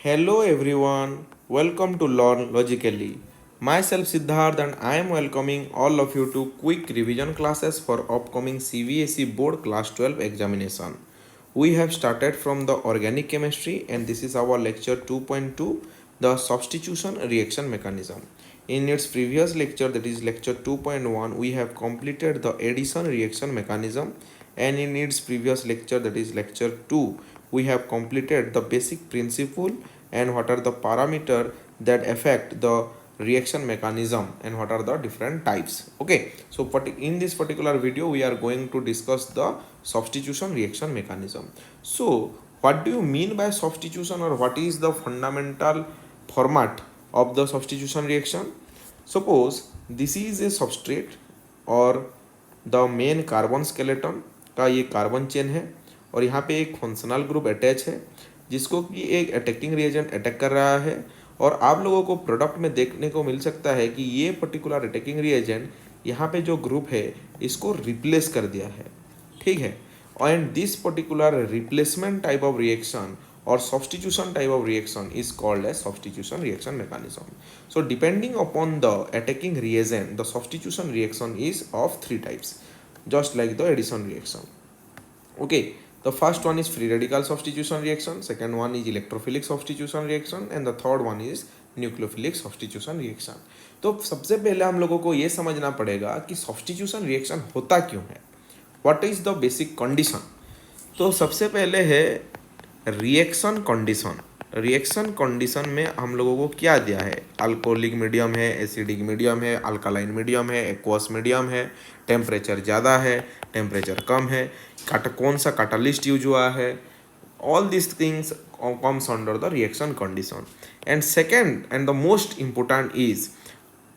Hello everyone, welcome to Learn Logically. Myself Siddharth and I am welcoming all of you to quick revision classes for upcoming CBSE Board Class 12 examination. We have started from the organic chemistry and this is our lecture 2.2, the substitution reaction mechanism. In its previous lecture, that is lecture 2.1, we have completed the addition reaction mechanism, and in its previous lecture, that is lecture 2, we have completed the basic principle and what are the parameter that affect the reaction mechanism and what are the different types. Okay, so in this particular video we are going to discuss the substitution reaction mechanism. So what do you mean by substitution, or what is the fundamental format of the substitution reaction? Suppose this is a substrate और the main carbon skeleton का ये carbon chain है और यहाँ पे एक functional group attach है जिसको कि एक अटैकिंग रिएजेंट अटैक कर रहा है, और आप लोगों को प्रोडक्ट में देखने को मिल सकता है कि ये पर्टिकुलर अटैकिंग रिएजेंट यहाँ पे जो ग्रुप है इसको रिप्लेस कर दिया है. ठीक है, and this particular replacement type of reaction or substitution type of reaction is called as substitution reaction mechanism. So depending upon the attacking reagent, the substitution reaction is of three types, just like the addition reaction. Okay, the first one is free radical substitution reaction, second one is electrophilic substitution reaction, and the third one is nucleophilic substitution reaction. तो सबसे पहले हम लोगों को ये समझना पड़ेगा कि सब्स्टिट्यूशन रिएक्शन होता क्यों है, what is the basic condition. तो सबसे पहले है रिएक्शन कंडीशन. रिएक्शन कंडीशन में हम लोगों को क्या दिया है, अल्कोहलिक मीडियम है, एसिडिक मीडियम है, अल्कालाइन मीडियम है, एक्वस मीडियम है, टेम्परेचर ज़्यादा है, टेम्परेचर कम है, कौन सा कैटालिस्ट यूज हुआ है. All this things comes under the reaction condition. And second and the most important is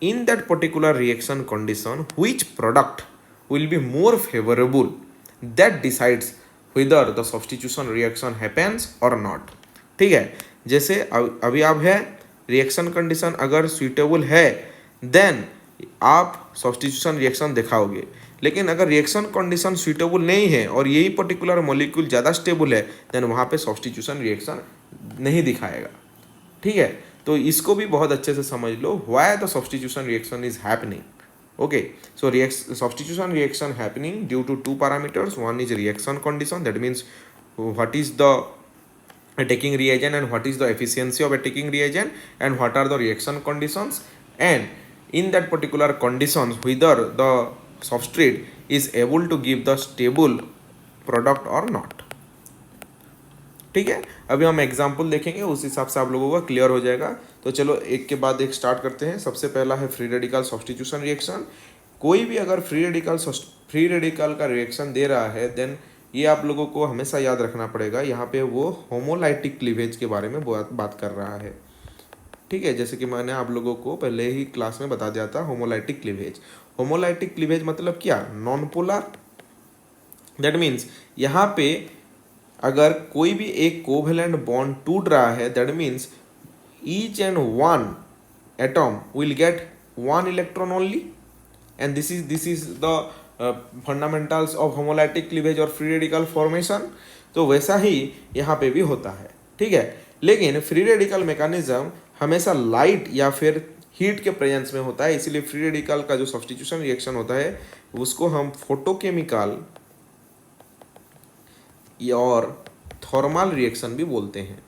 in that particular reaction condition which product will be more favorable, that decides whether the substitution reaction happens or not. ठीक है, जैसे अभी आप है reaction condition अगर suitable है then आप substitution reaction दिखाओगे, लेकिन अगर रिएक्शन कंडीशन सुइटेबल नहीं है और यही पर्टिकुलर मॉलिक्यूल ज़्यादा स्टेबल है देन वहाँ पे सब्स्टिट्यूशन रिएक्शन नहीं दिखाएगा. ठीक है, तो इसको भी बहुत अच्छे से समझ लो, why the substitution reaction is happening. Okay, so substitution reaction happening due to two parameters. One is reaction condition, that means what is the attacking reagent and what is the efficiency of attacking reagent and what are the reaction conditions, and in that particular conditions whether the substrate is able to give the stable product or not. ठीक है, अभी हम example देखेंगे, उस हिसाब से आप लोगों का क्लियर हो जाएगा. तो चलो एक के बाद एक स्टार्ट करते हैं. सबसे पहला है फ्री रेडिकल सब्स्टिट्यूशन रिएक्शन. कोई भी अगर फ्री रेडिकल का रिएक्शन दे रहा है देन ये आप लोगों को हमेशा याद रखना पड़ेगा, यहाँ पे वो होमोलाइटिक क्लीवेज के बारे में बात कर रहा है. ठीक है, जैसे कि मैंने आप लोगों को पहले ही क्लास में बता दिया था होमोलाइटिक क्लीवेज. होमोलाइटिक क्लीवेज मतलब क्या, नॉन पोलर. दैट मीन्स यहाँ पे अगर कोई भी एक कोवेलेंट बॉन्ड टूट रहा है that means each and one atom will get one electron only, and this is the fundamentals of homolytic cleavage और फ्री रेडिकल फॉर्मेशन. तो वैसा ही यहाँ पे भी होता है. ठीक है, लेकिन फ्री रेडिकल मैकेनिज्म हमेशा लाइट या फिर हीट के प्रेजेंस में होता है, इसीलिए फ्री रेडिकल का जो सब्स्टिट्यूशन रिएक्शन होता है उसको हम फोटोकेमिकल और थर्मल रिएक्शन भी बोलते हैं.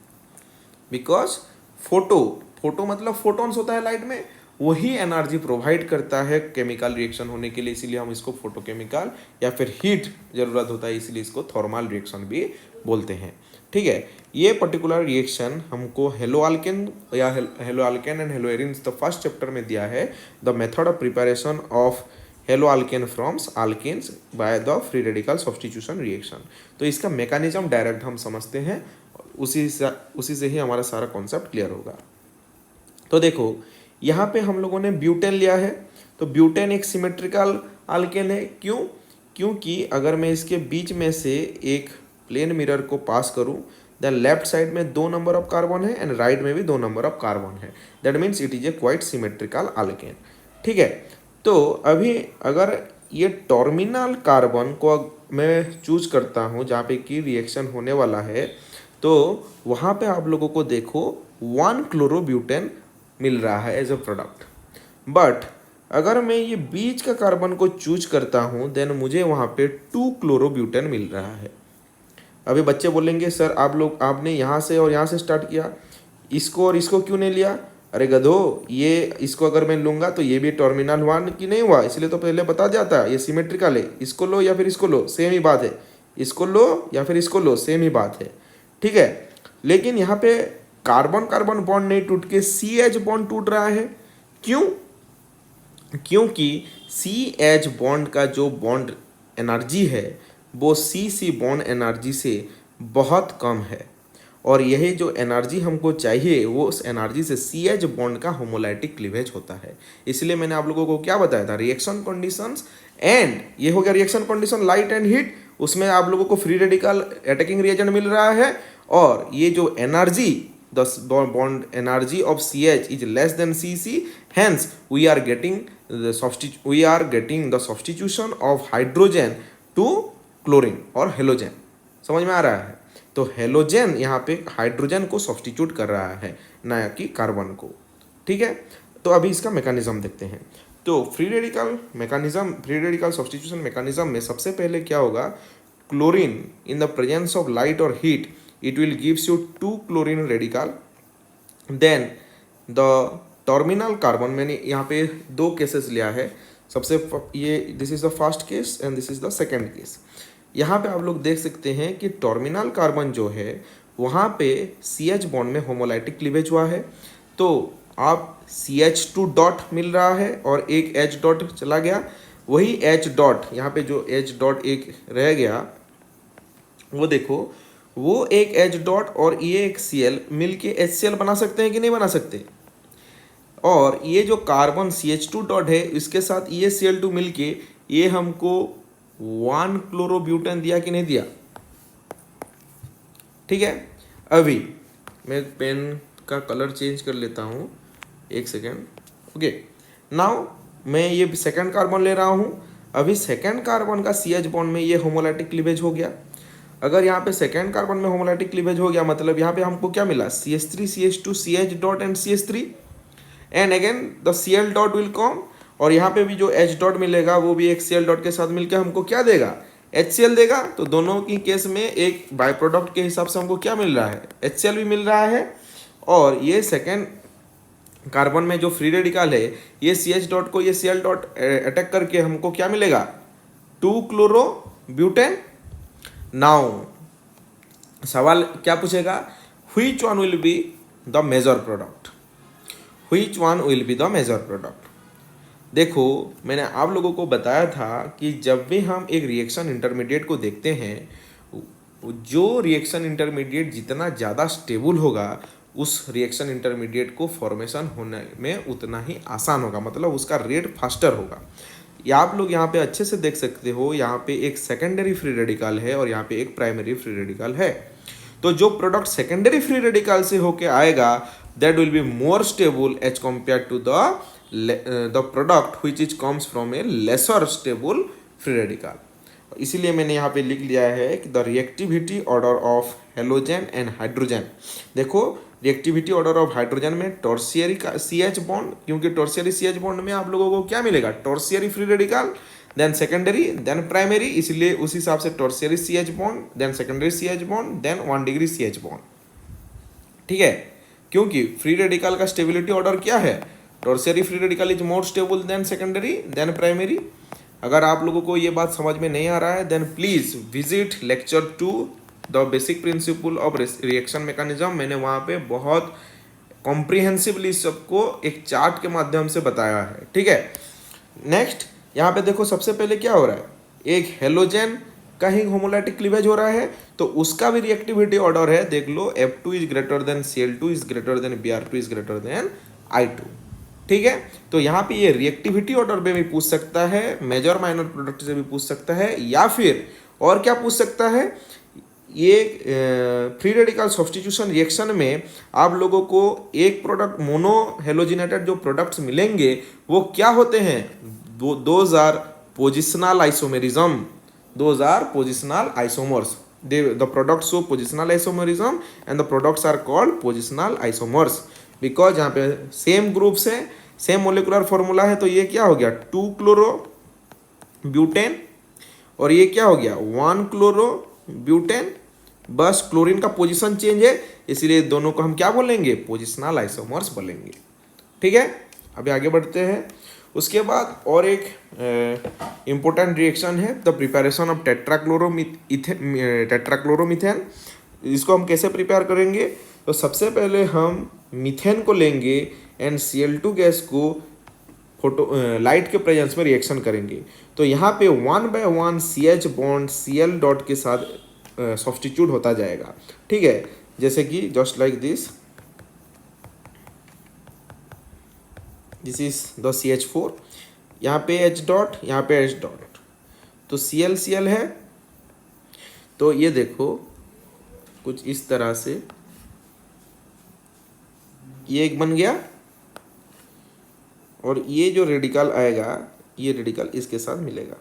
बिकॉज फोटो मतलब फोटॉन्स होता है लाइट में, वही एनर्जी प्रोवाइड करता है केमिकल रिएक्शन होने के लिए, इसीलिए हम इसको फोटोकेमिकल या फिर हीट जरूरत होता है इसीलिए इसको थर्मल रिएक्शन भी बोलते हैं. ठीक है, ये पर्टिकुलर रिएक्शन हमको haloalkane and haloarene the first chapter में दिया है, the method of preparation of haloalkane from alkanes by the free radical substitution reaction. तो इसका मैकेनिज्म डायरेक्ट हम समझते हैं, उसी से ही हमारा सारा कॉन्सेप्ट क्लियर होगा. तो देखो यहाँ पे हम लोगों ने ब्यूटेन लिया है, तो ब्यूटेन एक सिमेट्रिकल अल्केन है. क्योंकि अगर मैं इसके बीच में से एक प्लेन मिरर को पास करूँ देन लेफ्ट साइड में 2 नंबर ऑफ कार्बन है एंड राइट में भी 2 नंबर ऑफ कार्बन है, that means it is A quite symmetrical alkane. ठीक है, तो अभी अगर ये टर्मिनल कार्बन को मैं चूज करता हूँ जहाँ पे कि रिएक्शन होने वाला है, तो वहाँ पे आप लोगों को देखो 1 क्लोरोब्यूटेन मिल रहा है एज अ प्रोडक्ट। बट अगर मैं ये बीच का कार्बन को चूज करता हूँ देन मुझे वहाँ पे 2 क्लोरोब्यूटेन मिल रहा है। अभी बच्चे बोलेंगे सर आपने यहाँ से और यहाँ से स्टार्ट किया, इसको और इसको क्यों नहीं लिया? अरे गधो, ये इसको अगर मैं लूँगा तो ये भी टर्मिनल हुआ कि नहीं हुआ, इसलिए तो पहले बता जाता ये सिमेट्रिकल है, इसको लो या फिर इसको लो सेम ही बात है, इसको लो या फिर इसको लो सेम ही बात है, ठीक है। लेकिन यहाँ पे कार्बन कार्बन बॉन्ड नहीं टूट के CH बॉन्ड टूट रहा है। क्यों? क्योंकि CH बॉन्ड का जो बॉन्ड एनर्जी है वो CC बॉन्ड एनर्जी से बहुत कम है, और यही जो एनर्जी हमको चाहिए वो उस एनर्जी से CH बॉन्ड का होमोलाइटिक क्लीवेज होता है। इसलिए मैंने आप लोगों को क्या बताया था, रिएक्शन कंडीशंस, एंड ये हो गया reaction condition light and heat, उसमें आप लोगों को फ्री रेडिकल अटैकिंग रिएजेंट मिल रहा है, और ये जो energy the bond energy of CH is less than CC, hence we are getting the substitution of hydrogen to chlorine और हेलोजन। समझ में आ रहा है? तो हेलोजन यहाँ पे हाइड्रोजन को सब्सटीट्यूट कर रहा है, ना कि कार्बन को, ठीक है। तो अभी इसका मैकेनिज्म देखते हैं। तो फ्री रेडिकल सब्सटीट्यूशन मैकेनिज्म में सबसे पहले क्या होगा, chlorine in the presence of light और heat it will gives you 2 chlorine radical, then the terminal carbon, मैंने यहाँ पे 2 केसेस लिया है, सबसे ये this is the first case and this is the second case. यहाँ पे आप लोग देख सकते हैं कि टर्मिनल कार्बन जो है वहाँ पे CH बॉन्ड में होमोलाइटिक क्लीवेज हुआ है, तो आप CH2 डॉट मिल रहा है और एक H डॉट चला गया, वही H डॉट यहाँ पे जो H डॉट एक रह गया वो देखो, वो एक H डॉट और ये एक Cl मिलके HCl बना सकते हैं कि नहीं बना सकते? और ये जो कार्बन CH2 डॉट है इसके साथ ये Cl2 मिलके ये हमको 1 क्लोरोब्यूटेन दिया कि नहीं दिया? ठीक है। अभी मैं पेन का कलर चेंज कर लेता हूँ, एक सेकेंड। ओके, नाउ मैं ये सेकेंड कार्बन ले रहा हूँ। अभी सेकेंड कार्बन का CH बॉन्ड में ये होमोलाइटिक क्लीवेज हो गया। अगर यहाँ पे सेकेंड कार्बन में होमोलाइटिक क्लीवेज हो गया मतलब यहाँ पे हमको क्या मिला, CH3 CH2 CH dot and CH3, and again the Cl dot will come, और यहाँ पे भी जो H डॉट मिलेगा वो भी एक Cl डॉट के साथ मिलकर हमको क्या देगा, HCl देगा। तो दोनों की केस में एक बाय प्रोडक्ट के हिसाब से हमको क्या मिल रहा है, HCl भी मिल रहा है, और ये सेकेंड कार्बन में जो फ्री रेडिकल है ये CH डॉट को ये Cl डॉट अटैक करके हमको क्या मिलेगा, 2 क्लोरोब्यूटेन। नाउ सवाल क्या पूछेगा, which one will be the major product, which one will be the major product. देखो मैंने आप लोगों को बताया था कि जब भी हम एक रिएक्शन इंटरमीडिएट को देखते हैं, जो रिएक्शन इंटरमीडिएट जितना ज़्यादा स्टेबल होगा उस रिएक्शन इंटरमीडिएट को फॉर्मेशन होने में उतना ही आसान होगा, मतलब उसका रेट फास्टर होगा। या आप लोग यहाँ पे अच्छे से देख सकते हो, यहाँ पे एक सेकेंडरी फ्री रेडिकल है और यहाँ पे एक प्राइमरी फ्री रेडिकल है। तो जो प्रोडक्ट सेकेंडरी फ्री रेडिकल से होके आएगा that will be more stable as compare to the product which is comes from a lesser stable free radical. इसीलिए मैंने यहाँ पे लिख लिया है कि the reactivity order of halogen and hydrogen. देखो रिएक्टिविटी ऑर्डर ऑफ हाइड्रोजन में टॉर्सियरी का CH बॉन्ड, क्योंकि टॉर्सियरी CH बॉन्ड में आप लोगों को क्या मिलेगा, tertiary free radical, then secondary, then primary, इसलिए उस हिसाब से tertiary CH bond, then secondary CH bond, then 1 degree CH bond. ठीक है, क्योंकि फ्री रेडिकल का स्टेबिलिटी ऑर्डर क्या है, tertiary free radical is more stable than secondary then primary. अगर आप लोगों को ये बात समझ में नहीं आ रहा है then please visit lecture 2 the basic principle of reaction mechanism. मैंने वहाँ पे बहुत कॉम्प्रिहेंसिवली सबको एक चार्ट के माध्यम से बताया है। ठीक है, नेक्स्ट यहाँ पे देखो सबसे पहले क्या हो रहा है, एक हेलोजन का ही होमोलाइटिक क्लीवेज हो रहा है, तो उसका भी रिएक्टिविटी ऑर्डर है, देख लो F2 is greater then Cl2 is greater then Br2 is greater then I2। ठीक है, तो यहाँ पे ये रिएक्टिविटी ऑर्डर में भी पूछ सकता है, मेजर माइनर प्रोडक्ट से भी पूछ सकता है, या फिर और क्या पूछ सकता है, ये फ्री रेडिकल सब्स्टिट्यूशन रिएक्शन में आप लोगों को एक प्रोडक्ट मोनो हेलोजिनेटेड जो प्रोडक्ट्स मिलेंगे वो क्या होते हैं, those are positional isomerism, those are positional isomers. the products show positional isomerism and the products are called positional isomers because यहाँ पे सेम ग्रुप से सेम मोलिकुलर फॉर्मूला है, तो ये क्या हो गया 2 क्लोरो ब्यूटेन और ये क्या हो गया 1 क्लोरो ब्यूटेन, बस क्लोरीन का पोजीशन चेंज है इसलिए दोनों को हम क्या बोलेंगे पोजिशनल आइसोमर्स बोलेंगे। ठीक है, अभी आगे बढ़ते हैं। उसके बाद और एक इम्पोर्टेंट रिएक्शन है द प्रिपरेशन ऑफ टेट्राक्लोरोमीथेन। इसको हम कैसे प्रिपेयर करेंगे, तो सबसे पहले हम मीथेन को लेंगे एंड Cl2 गैस को लाइट के प्रेजेंस में रिएक्शन करेंगे। तो यहाँ पे 1/1 CH बॉन्ड Cl डॉट के साथ सब्स्टिट्यूट होता जाएगा। ठीक है, जैसे कि just like this is the CH4, यहाँ पे H डॉट, यहाँ पे H डॉट, तो Cl है। तो ये देखो कुछ इस तरह से ये एक बन गया और ये जो रेडिकल आएगा ये रेडिकल इसके साथ मिलेगा।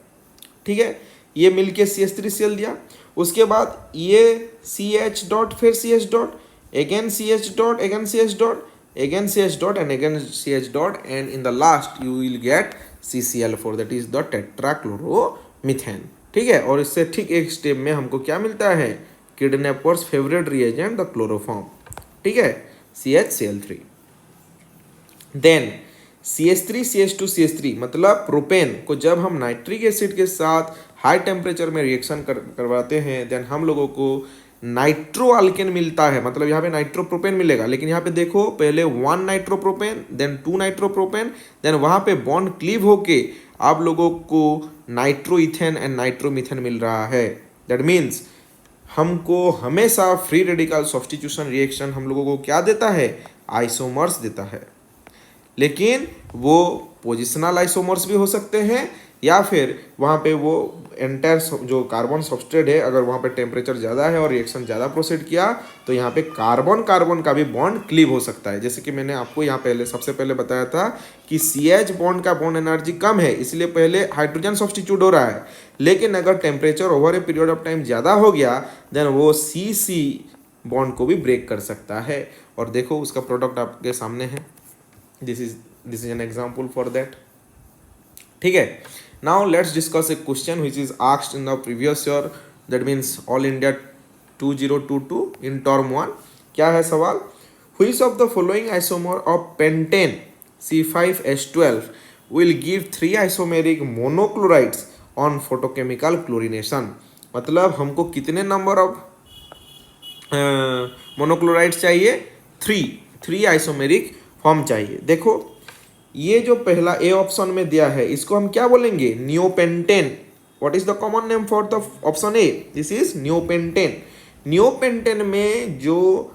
ठीक है, ये मिलके CH3Cl दिया। उसके बाद ये CH डॉट फिर CH dot again CH dot again CH dot again CH dot and again CH dot and in the last you will get CCl4 that is the tetrachloromethane. ठीक है, और इससे ठीक एक स्टेप में हमको क्या मिलता है kidnappers favourite reagent the chloroform. ठीक है, CHCl3। देन CH3 मतलब प्रोपेन को जब हम नाइट्रिक एसिड के साथ हाई टेम्परेचर में रिएक्शन करवाते हैं देन हम लोगों को नाइट्रो अल्केन मिलता है, मतलब यहाँ पे नाइट्रोप्रोपेन मिलेगा। लेकिन यहाँ पे देखो पहले 1 नाइट्रोप्रोपेन देन 2 नाइट्रोप्रोपेन देन वहाँ पे बॉन्ड क्लीव होके आप लोगों को नाइट्रोइथेन एंड नाइट्रोमीथेन मिल रहा है। दैट मीन्स हमको हमेशा फ्री रेडिकल सब्स्टिट्यूशन रिएक्शन हम लोगों को क्या देता है आइसोमर्स देता है, लेकिन वो पोजिशनल आइसोमर्स भी हो सकते हैं या फिर वहाँ पे वो एंटायर जो कार्बन सब्सट्रेट है अगर वहाँ पे टेम्परेचर ज़्यादा है और रिएक्शन ज़्यादा प्रोसीड किया तो यहाँ पे कार्बन कार्बन का भी बॉन्ड क्लीव हो सकता है। जैसे कि मैंने आपको यहाँ पहले सबसे पहले बताया था कि CH बॉन्ड का बॉन्ड एनर्जी कम है इसलिए पहले हाइड्रोजन सब्स्टिट्यूट हो रहा है, लेकिन अगर temperature over a period of time ज़्यादा हो गया देन वो CC बॉन्ड को भी ब्रेक कर सकता है। और देखो उसका प्रोडक्ट आपके सामने है, this is an example for that. ठीक है, now let's discuss a question which is asked in the previous year that means all India 2022 in term 1। क्या है सवाल, which of the following isomer of pentane C5H12 will give 3 isomeric monochlorides on photochemical chlorination. मतलब हमको कितने number of मोनोक्लोराइड्स चाहिए, 3 isomeric form चाहिए। देखो ये जो पहला ए ऑप्शन में दिया है इसको हम क्या बोलेंगे neopentane. What is the common name for the option A, this is neopentane. Neopentane में जो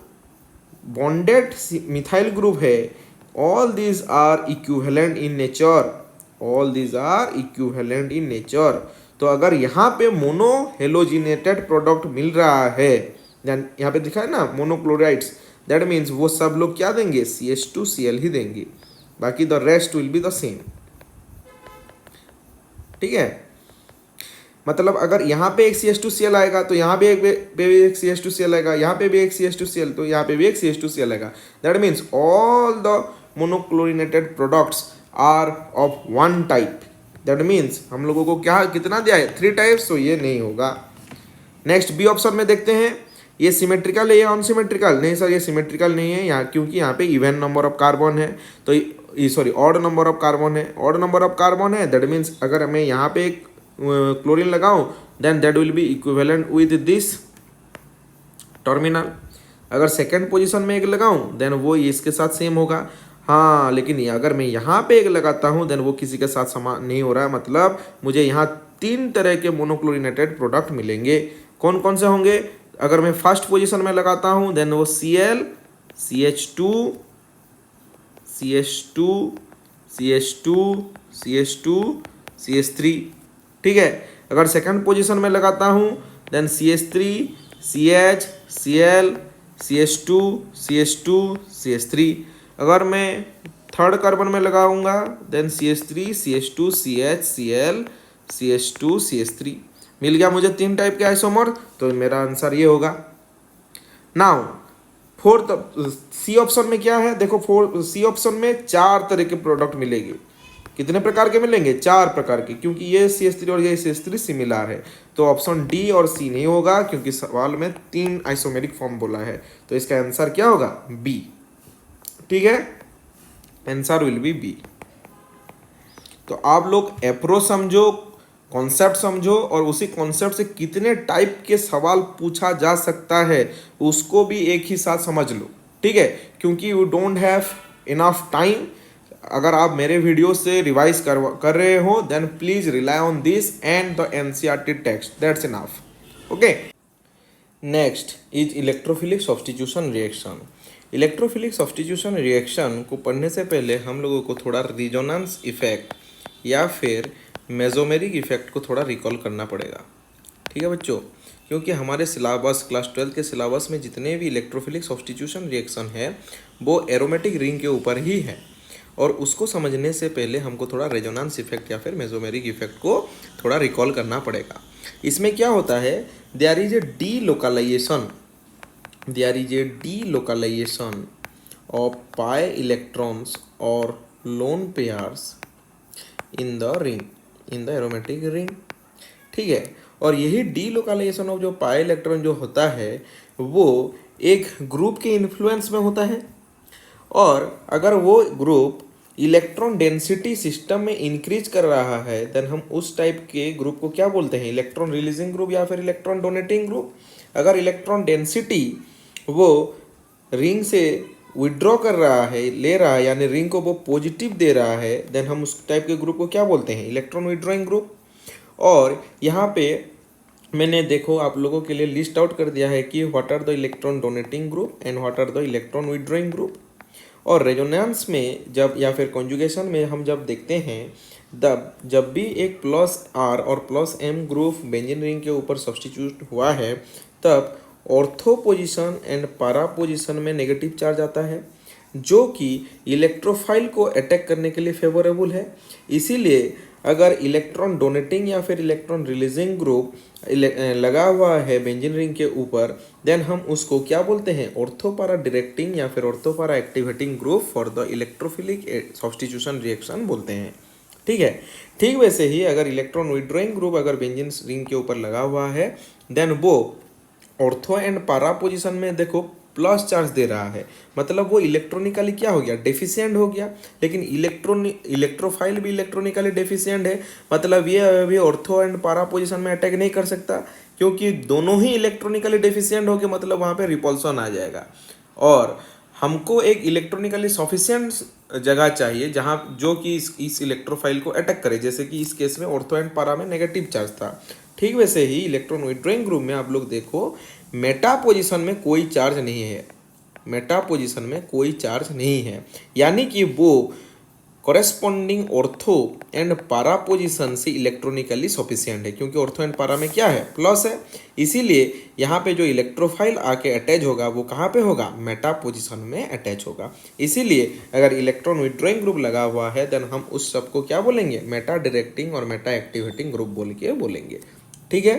बॉन्डेड मिथाइल ग्रुप है all these are equivalent in nature, all these are equivalent in nature. तो अगर यहाँ पे मोनो हेलोजिनेटेड प्रोडक्ट मिल रहा है यहाँ पे दिखा है ना मोनोक्लोराइड्स, दैट मीन्स वो सब लोग क्या देंगे CH2Cl ही देंगे, बाकी the rest will be the same. ठीक है, मतलब अगर यहाँ पे एक CH2Cl आएगा तो यहाँ पे एक CH2Cl आएगा, यहाँ पे भी एक CH2Cl तो यहाँ पे भी एक CH2Cl आएगा। That means all the monochlorinated products are of one type. That means हम लोगों को क्या कितना दिया है 3 टाइप्स, तो ये नहीं होगा। नेक्स्ट बी ऑप्शन में देखते हैं, ये सिमेट्रिकल है या अनसिमेट्रिकल, नहीं सर ये सिमेट्रिकल नहीं है यहाँ क्योंकि यहाँ पे इवन नंबर ऑफ कार्बन है, तो sorry odd number of carbon है, ऑड नंबर ऑफ कार्बन है। दैट मीन्स अगर मैं यहाँ पे एक क्लोरीन लगाऊं then that will be equivalent with this terminal. अगर सेकंड पोजीशन में एक लगाऊं देन वो इसके साथ सेम होगा। हाँ, लेकिन अगर मैं यहाँ पे एक लगाता हूँ देन वो किसी के साथ समान नहीं हो रहा है, मतलब मुझे यहाँ 3 तरह के मोनोक्लोरिनेटेड प्रोडक्ट मिलेंगे। कौन कौन से होंगे, अगर मैं फर्स्ट पोजीशन में लगाता हूँ देन वो Cl, CH2, CH2, CH2, CH2, CH3। ठीक है, अगर सेकंड पोजीशन में लगाता हूँ then CH3, CH, Cl, CH2, CH2, CH3। अगर मैं थर्ड कार्बन में लगाऊंगा then CH3, CH2, CH, Cl, CH2, CH3। मिल गया मुझे 3 टाइप के आइसोमर, तो मेरा आंसर ये होगा। नाउ फोर्थ सी ऑप्शन में क्या है, देखो सी ऑप्शन में 4 तरह के प्रोडक्ट मिलेंगे। कितने प्रकार के मिलेंगे? 4 प्रकार के, क्योंकि ये CH3 और ये CH3 सिमिलर है। तो ऑप्शन डी और सी नहीं होगा, क्योंकि सवाल में 3 आइसोमेरिक फॉर्म बोला है। तो इसका आंसर क्या होगा? बी। ठीक है, आंसर विल बी बी। तो आप लोग अप्रोच समझो, कॉन्सेप्ट समझो, और उसी कॉन्सेप्ट से कितने टाइप के सवाल पूछा जा सकता है उसको भी एक ही साथ समझ लो। ठीक है, क्योंकि you don't have enough time. अगर आप मेरे वीडियो से रिवाइज कर रहे हो, then please rely on this and the NCERT text, that's enough. Okay, next is electrophilic substitution reaction. Electrophilic substitution reaction को पढ़ने से पहले हम लोगों को थोड़ा रिजोनेंस इफेक्ट या फिर मेसोमेरिक इफेक्ट को थोड़ा रिकॉल करना पड़ेगा। ठीक है बच्चों, क्योंकि हमारे सिलेबस क्लास 12 के सिलेबस में जितने भी इलेक्ट्रोफिलिक सब्स्टिट्यूशन रिएक्शन है वो एरोमेटिक रिंग के ऊपर ही है, और उसको समझने से पहले हमको थोड़ा रेजोनेंस इफेक्ट या फिर मेसोमेरिक इफेक्ट को थोड़ा रिकॉल करना पड़ेगा। इसमें क्या होता है, there is a delocalization of pi electrons और lone pairs in the aromatic ring. ठीक है, और यही डीलोकलाइजेशन ऑफ जो पाई इलेक्ट्रॉन जो होता है वो एक ग्रुप के इन्फ्लुएंस में होता है, और अगर वो ग्रुप इलेक्ट्रॉन डेंसिटी सिस्टम में इंक्रीज कर रहा है देन हम उस टाइप के ग्रुप को क्या बोलते हैं? इलेक्ट्रॉन रिलीजिंग ग्रुप या फिर इलेक्ट्रॉन डोनेटिंग ग्रुप। अगर इलेक्ट्रॉन डेंसिटी वो रिंग से विड्रॉ कर रहा है, ले रहा है, यानी रिंग को वो पॉजिटिव दे रहा है, देन हम उस टाइप के ग्रुप को क्या बोलते हैं? Electron withdrawing group. और यहाँ पे मैंने देखो आप लोगों के लिए लिस्ट आउट कर दिया है कि what are the electron donating group and what are the electron withdrawing group. और रेजोनेंस में जब या फिर कॉन्जुगेशन में हम जब देखते हैं जब भी एक +R और +M ग्रुप बेंजीन रिंग के ऊपर सब्स्टिट्यूट हुआ है, तब ऑर्थो पोजीशन एंड पारा पोजीशन में नेगेटिव चार्ज आता है, जो कि इलेक्ट्रोफाइल को अटैक करने के लिए फेवरेबल है। इसीलिए अगर इलेक्ट्रॉन डोनेटिंग या फिर इलेक्ट्रॉन रिलीजिंग ग्रुप लगा हुआ है बेंजीन रिंग के ऊपर, देन हम उसको क्या बोलते हैं? ऑर्थोपारा डायरेक्टिंग या फिर ortho para activating group for the electrophilic substitution reaction बोलते हैं। ठीक है, ठीक वैसे ही अगर इलेक्ट्रॉन विड्रॉइंग ग्रुप अगर बेंजीन रिंग के ऊपर लगा हुआ है, देन वो ऑर्थो एंड पारा पोजीशन में देखो प्लस चार्ज दे रहा है, मतलब वो इलेक्ट्रॉनिकली क्या हो गया? डेफिशिएंट हो गया। लेकिन इलेक्ट्रोफाइल भी इलेक्ट्रॉनिकली डेफिशिएंट है, मतलब ये अभी ऑर्थो एंड पारा पोजीशन में अटैक नहीं कर सकता, क्योंकि दोनों ही इलेक्ट्रॉनिकली डेफिशिएंट हो गए, मतलब वहाँ पे रिपल्सन आ जाएगा। और हमको एक इलेक्ट्रॉनिकली सफिशिएंट जगह चाहिए जहाँ जो कि इस इलेक्ट्रोफाइल को अटैक करे, जैसे कि इस केस में ऑर्थो एंड पारा में नेगेटिव चार्ज था। ठीक वैसे ही इलेक्ट्रॉन विड्रॉइंग ग्रुप में आप लोग देखो मेटा पोजीशन में कोई चार्ज नहीं है, मेटा पोजीशन में कोई चार्ज नहीं है, यानी कि वो कॉरेस्पॉन्डिंग ऑर्थो एंड पारा पोजीशन से इलेक्ट्रॉनिकली सफिशिएंट है, क्योंकि ऑर्थो एंड पारा में क्या है? प्लस है। इसीलिए यहाँ पे जो इलेक्ट्रोफाइल आके अटैच होगा वो कहाँ पे होगा? मेटा पोजीशन में अटैच होगा। इसीलिए अगर इलेक्ट्रॉन विड्रॉइंग ग्रुप लगा हुआ है देन हम उस सब को क्या बोलेंगे? मेटा डायरेक्टिंग और मेटा एक्टिवेटिंग ग्रुप बोल के बोलेंगे। ठीक है,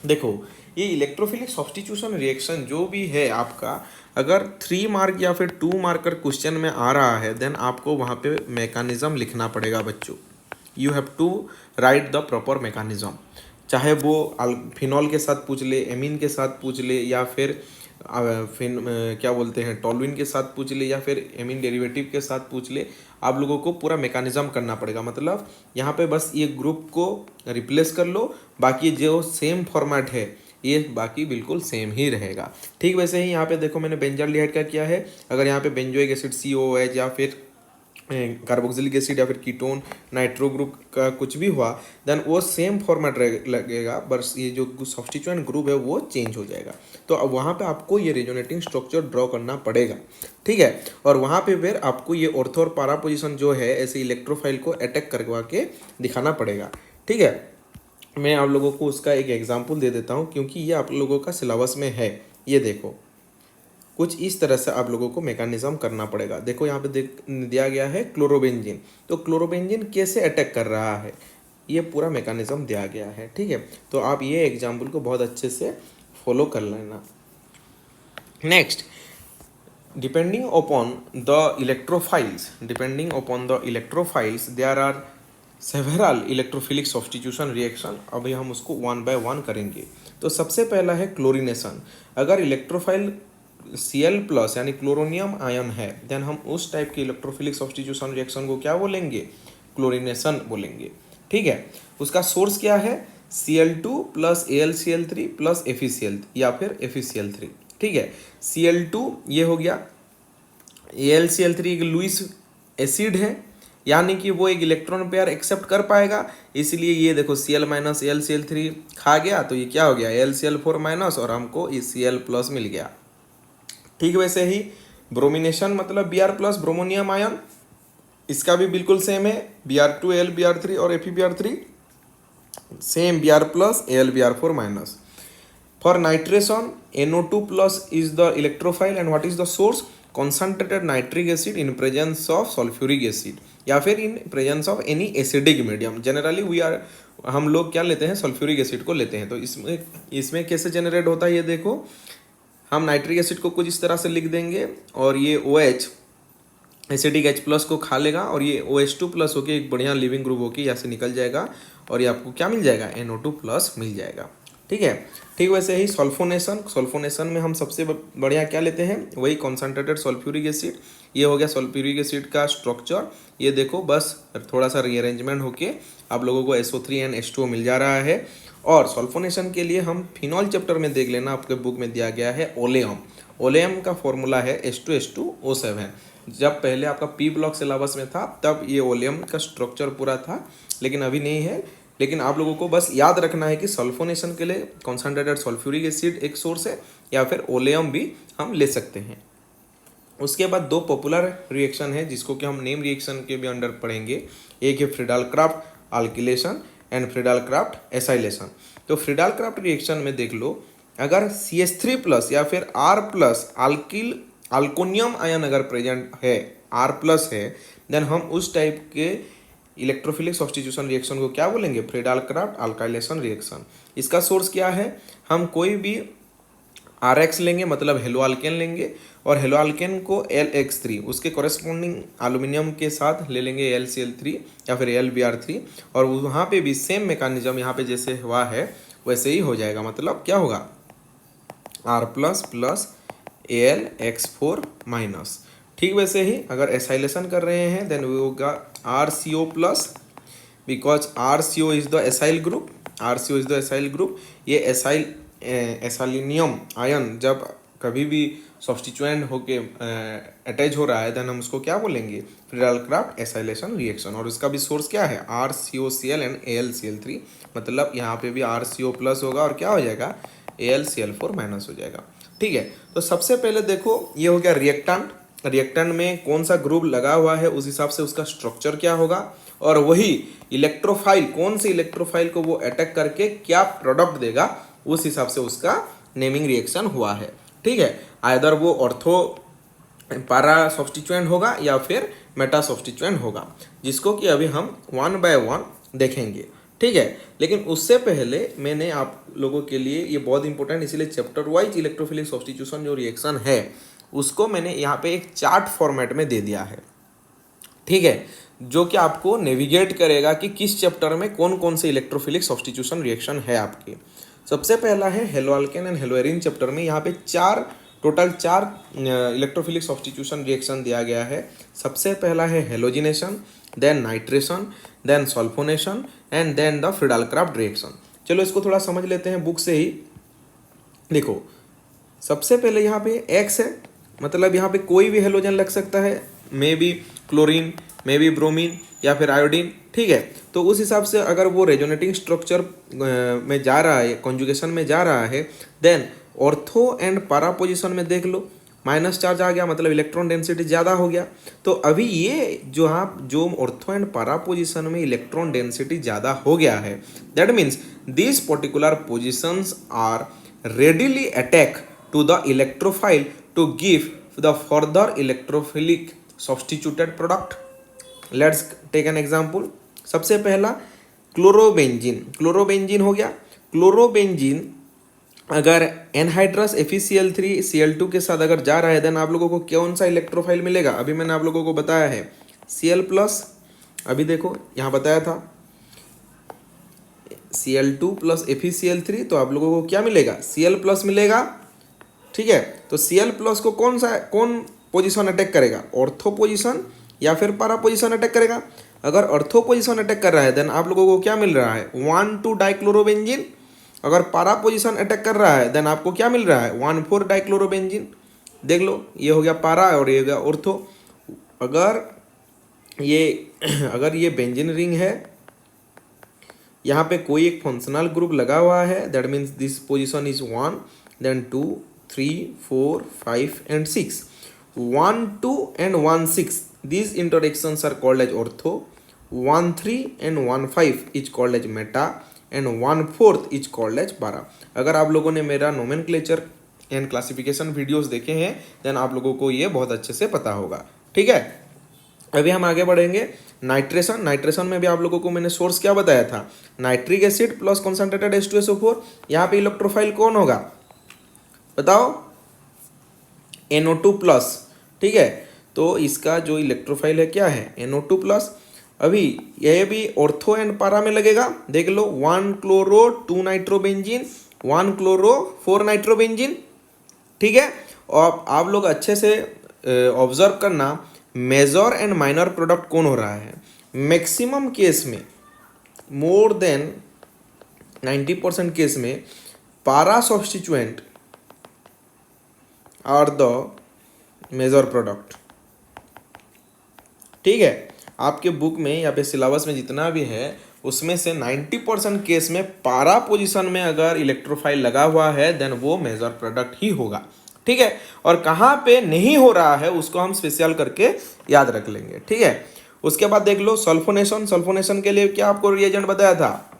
देखो ये इलेक्ट्रोफिलिक सब्स्टिट्यूशन रिएक्शन जो भी है आपका, अगर 3 मार्क या फिर 2 मार्कर क्वेश्चन में आ रहा है देन आपको वहाँ पे मैकेनिज्म लिखना पड़ेगा बच्चों। You have to write the proper mechanism, चाहे वो फिनॉल के साथ पूछ ले, एमीन के साथ पूछ ले, या फिर क्या बोलते हैं टॉलविन के साथ पूछ ले, या फिर एमीन डेरिवेटिव के साथ पूछ ले, आप लोगों को पूरा मैकेनिज्म करना पड़ेगा। मतलब यहाँ पे बस ये ग्रुप को रिप्लेस कर लो, बाकी जो सेम फॉर्मेट है ये बाकी बिल्कुल सेम ही रहेगा। ठीक वैसे ही यहाँ पे देखो मैंने बेंजाल्डिहाइड का किया है, अगर यहाँ पे बेंजोइक एसिड COOH या फिर कार्बोक्सिलिक एसिड या फिर कीटोन नाइट्रो ग्रुप का कुछ भी हुआ देन वो सेम फॉर्मेट लगेगा, बस ये जो सब्स्टिट्यूएंट ग्रुप है वो चेंज हो जाएगा। तो अब वहाँ पे आपको ये रेजोनेटिंग स्ट्रक्चर ड्रॉ करना पड़ेगा। ठीक है, और वहाँ पे फिर आपको ये ऑर्थो और पारा पोजीशन जो है ऐसे इलेक्ट्रोफाइल को अटैक करवा के दिखाना पड़ेगा। ठीक है, मैं आप लोगों को उसका एक एग्जाम्पल दे देता हूँ, क्योंकि ये आप लोगों का सिलेबस में है। ये देखो कुछ इस तरह से आप लोगों को मैकेनिज्म करना पड़ेगा। देखो यहाँ पे दिया गया है क्लोरोबेंजीन, तो क्लोरोबेंजीन कैसे अटैक कर रहा है? ये पूरा मैकेनिज्म दिया गया है। ठीक है, तो आप ये एग्जाम्पल को बहुत अच्छे से फॉलो कर लेना। Next, depending upon the electrophiles there are several electrophilic substitution reaction। अभी हम उसको वन बाय वन करेंगे। तो सबसे पहला है क्लोरीनेशन। अगर इलेक्ट्रोफाइल Cl प्लस यानी क्लोरोनियम आयन है, देन हम उस टाइप के इलेक्ट्रोफिलिक सब्सटीट्यूशन रिएक्शन को क्या बोलेंगे? क्लोरीनेशन बोलेंगे। ठीक है, उसका सोर्स क्या है? Cl2 plus AlCl3 plus FeCl या फिर FeCl3। ठीक है, Cl2 ये हो गया, AlCl3 एक लुईस एसिड है, यानी कि वो एक इलेक्ट्रॉन पेयर एक्सेप्ट कर पाएगा, इसलिए ये देखो Cl माइनस AlCl3 खा गया, तो ये क्या हो गया? AlCl4 माइनस, और हमको ये Cl प्लस मिल गया। ठीक, वैसे ही ब्रोमिनेशन मतलब Br प्लस ब्रोमोनियम आयन, इसका भी बिल्कुल सेम है, Br2 AlBr3 और FeBr3 same Br plus AlBr4 minus. For nitration, NO2 plus is the electrophile and what is the source? Concentrated nitric acid in presence of sulfuric acid या फिर in presence of any acidic medium। Generally we are, हम लोग क्या लेते हैं? Sulphuric acid को लेते हैं। तो इसमें कैसे जनरेट होता है ये देखो, हम नाइट्रिक एसिड को कुछ इस तरह से लिख देंगे और ये OH एसिडिक H प्लस को खा लेगा और ये OH2 प्लस होके एक बढ़िया लिविंग ग्रुप होके यहाँ से निकल जाएगा और ये आपको क्या मिल जाएगा? NO2 प्लस मिल जाएगा। ठीक है, ठीक वैसे ही सल्फोनेशन में हम सबसे बढ़िया क्या लेते हैं? वही कॉन्सेंट्रेटेड सल्फ्यूरिक एसिड। ये हो गया सल्फ्यूरिक एसिड का स्ट्रक्चर, ये देखो बस थोड़ा सा रीअरेंजमेंट होके आप लोगों को SO3 and H2O मिल जा रहा है। और सल्फोनेशन के लिए हम फिनॉल चैप्टर में देख लेना, आपके बुक में दिया गया है ओलेयम। ओलेयम का फॉर्मूला है H2H2O7। जब पहले आपका P ब्लॉक सिलेबस में था तब ये ओलेयम का स्ट्रक्चर पूरा था, लेकिन अभी नहीं है। लेकिन आप लोगों को बस याद रखना है कि सल्फोनेशन के लिए कॉन्सेंट्रेटेड सल्फ्यूरिक एसिड एक सोर्स है या फिर ओलेयम भी हम ले सकते हैं। उसके बाद दो पॉपुलर रिएक्शन है जिसको कि हम नेम रिएक्शन के भी अंडर पढ़ेंगे। एक है फ्रीडाल-क्राफ्ट अल्किलेशन एंड फ्रीडाल-क्राफ्ट एसाइलेशन। तो फ्रीडाल-क्राफ्ट रिएक्शन में देख लो, अगर CH3 प्लस या फिर R प्लस अल्कोनियम आयन अगर प्रेजेंट है, R प्लस है, देन हम उस टाइप के इलेक्ट्रोफिलिक सब्स्टिट्यूशन रिएक्शन को क्या बोलेंगे? फ्रीडाल-क्राफ्ट अल्काइलेशन रिएक्शन। इसका सोर्स क्या है? हम कोई भी RX लेंगे, मतलब हेलो अल्केन लेंगे, और हेलो अल्केन को LX3 उसके कॉरेस्पॉन्डिंग एल्यूमिनियम के साथ ले लेंगे LCl3 या फिर LBr3, और वहाँ पे भी सेम मैकेनिज्म यहाँ पे जैसे हुआ है वैसे ही हो जाएगा। मतलब क्या होगा? R plus plus AlX4 minus. ठीक वैसे ही अगर एसाइलेशन कर रहे हैं देन वो होगा RCO plus, because RCO is the acyl group, RCO is the acyl group. ये एसाइलिनियम आयन जब कभी भी सब्स्टिट्यूएंट होके अटैच हो रहा है देन हम उसको क्या बोलेंगे? फ्रीडाल-क्राफ्ट एसाइलेशन रिएक्शन। और इसका भी सोर्स क्या है? RCOCl and AlCl3। मतलब यहाँ पे भी RCO प्लस होगा और क्या हो जाएगा? AlCl4 माइनस हो जाएगा। ठीक है, तो सबसे पहले देखो ये हो गया रिएक्टेंट। रिएक्टेंट में कौन सा ग्रुप लगा हुआ है उस हिसाब से उसका स्ट्रक्चर क्या होगा, और वही इलेक्ट्रोफाइल कौन से इलेक्ट्रोफाइल को वो अटैक करके क्या प्रोडक्ट देगा उस हिसाब से उसका नेमिंग रिएक्शन हुआ है। ठीक है, आइदर वो ऑर्थो पैरा सब्स्टिट्यूएंट होगा या फिर मेटा सब्स्टिट्यूएंट होगा, जिसको कि अभी हम वन बाय वन देखेंगे। ठीक है, लेकिन उससे पहले मैंने आप लोगों के लिए ये बहुत इंपॉर्टेंट, इसीलिए चैप्टर वाइज इलेक्ट्रोफिलिक सब्स्टिट्यूशन जो रिएक्शन है उसको मैंने यहाँ पे एक चार्ट फॉर्मेट में दे दिया है। ठीक है, जो कि आपको नेविगेट करेगा कि किस चैप्टर में कौन कौन से इलेक्ट्रोफिलिक सब्स्टिट्यूशन रिएक्शन है आपके। सबसे पहला है hello alkane and hello arene chapter में, यहाँ पे टोटल चार इलेक्ट्रोफिलिक सब्स्टिट्यूशन रिएक्शन दिया गया है। सबसे पहला है halogenation, then nitration, then sulphonation and then the Friedel Crafts reaction. चलो इसको थोड़ा समझ लेते हैं बुक से ही। देखो सबसे पहले यहाँ पे X है, मतलब यहाँ पे कोई भी हेलोजन लग सकता है, may be chlorine, may be bromine या फिर आयोडीन। ठीक है, तो उस हिसाब से अगर वो रेजोनेटिंग स्ट्रक्चर में जा रहा है, कॉन्जुगेशन में जा रहा है, then ortho and para position में देख लो माइनस चार्ज आ गया, मतलब इलेक्ट्रॉन डेंसिटी ज़्यादा हो गया। तो अभी ये जो ऑर्थो एंड पैरा पोजिशन में इलेक्ट्रॉन डेंसिटी ज़्यादा हो गया है, that means this particular positions are readily attack to the electrophile to give the further electrophilic substituted product. Let's take an example. सबसे पहला क्लोरोबेंजीन हो गया। क्लोरोबेंजीन अगर एनहाइड्रस FeCl3Cl2 के साथ अगर जा रहा है देन आप लोगों को कौन सा इलेक्ट्रोफाइल मिलेगा? अभी मैंने आप लोगों को बताया है Cl+। अभी देखो यहाँ बताया था Cl2 प्लस FeCl3, तो आप लोगों को क्या मिलेगा? Cl+ मिलेगा। ठीक है, तो Cl+ को कौन पोजीशन अटैक करेगा? ऑर्थो पोजीशन या फिर पैरा पोजीशन अटैक करेगा? अगर ऑर्थो पोजीशन अटैक कर रहा है देन आप लोगों को क्या मिल रहा है? 1,2 डाइक्लोरोबेंजीन। अगर पैरा पोजीशन अटैक कर रहा है देन आपको क्या मिल रहा है? 1,4 डाइक्लोरोबेंजीन। देख लो, ये हो गया पैरा और ये हो गया ऑर्थो। अगर ये बेंजीन रिंग है, यहाँ पे कोई एक फंक्शनल ग्रुप लगा हुआ है, that means this position is 1, then 2, 3, 4, 5 and 6. 1, 2 and 1, 6, these interactions are called as ortho. 1, 3 and 1, 5 is called as meta and 1, 4 is called as para. अगर आप लोगों ने मेरा नोमेनक्लेचर एंड क्लासिफिकेशन वीडियोस देखे हैं देन आप लोगों को ये बहुत अच्छे से पता होगा। ठीक है, अभी हम आगे बढ़ेंगे। नाइट्रेशन में भी आप लोगों को मैंने सोर्स क्या बताया था? Nitric acid plus concentrated H2SO4। यहाँ पे इलेक्ट्रोफाइल कौन होगा बताओ? NO2+। ठीक है, तो इसका जो इलेक्ट्रोफाइल है क्या है? NO2+। अभी यह भी ऑर्थो एंड पैरा में लगेगा। देख लो, 1 क्लोरो 2 नाइट्रोबेंजीन, 1 क्लोरो 4 नाइट्रोबेंजीन। ठीक है, और आप लोग अच्छे से ऑब्जर्व करना, मेजर एंड माइनर प्रोडक्ट कौन हो रहा है? मैक्सिमम केस में, मोर देन 90% केस में para substituent are the major product. ठीक है, आपके बुक में या फिर सिलेबस में जितना भी है उसमें से 90% केस में पैरा पोजीशन में अगर इलेक्ट्रोफाइल लगा हुआ है देन वो मेजर प्रोडक्ट ही होगा। ठीक है, और कहाँ पे नहीं हो रहा है उसको हम स्पेशल करके याद रख लेंगे। ठीक है, उसके बाद देख लो सल्फोनेशन के लिए क्या आपको रिएजेंट बताया था?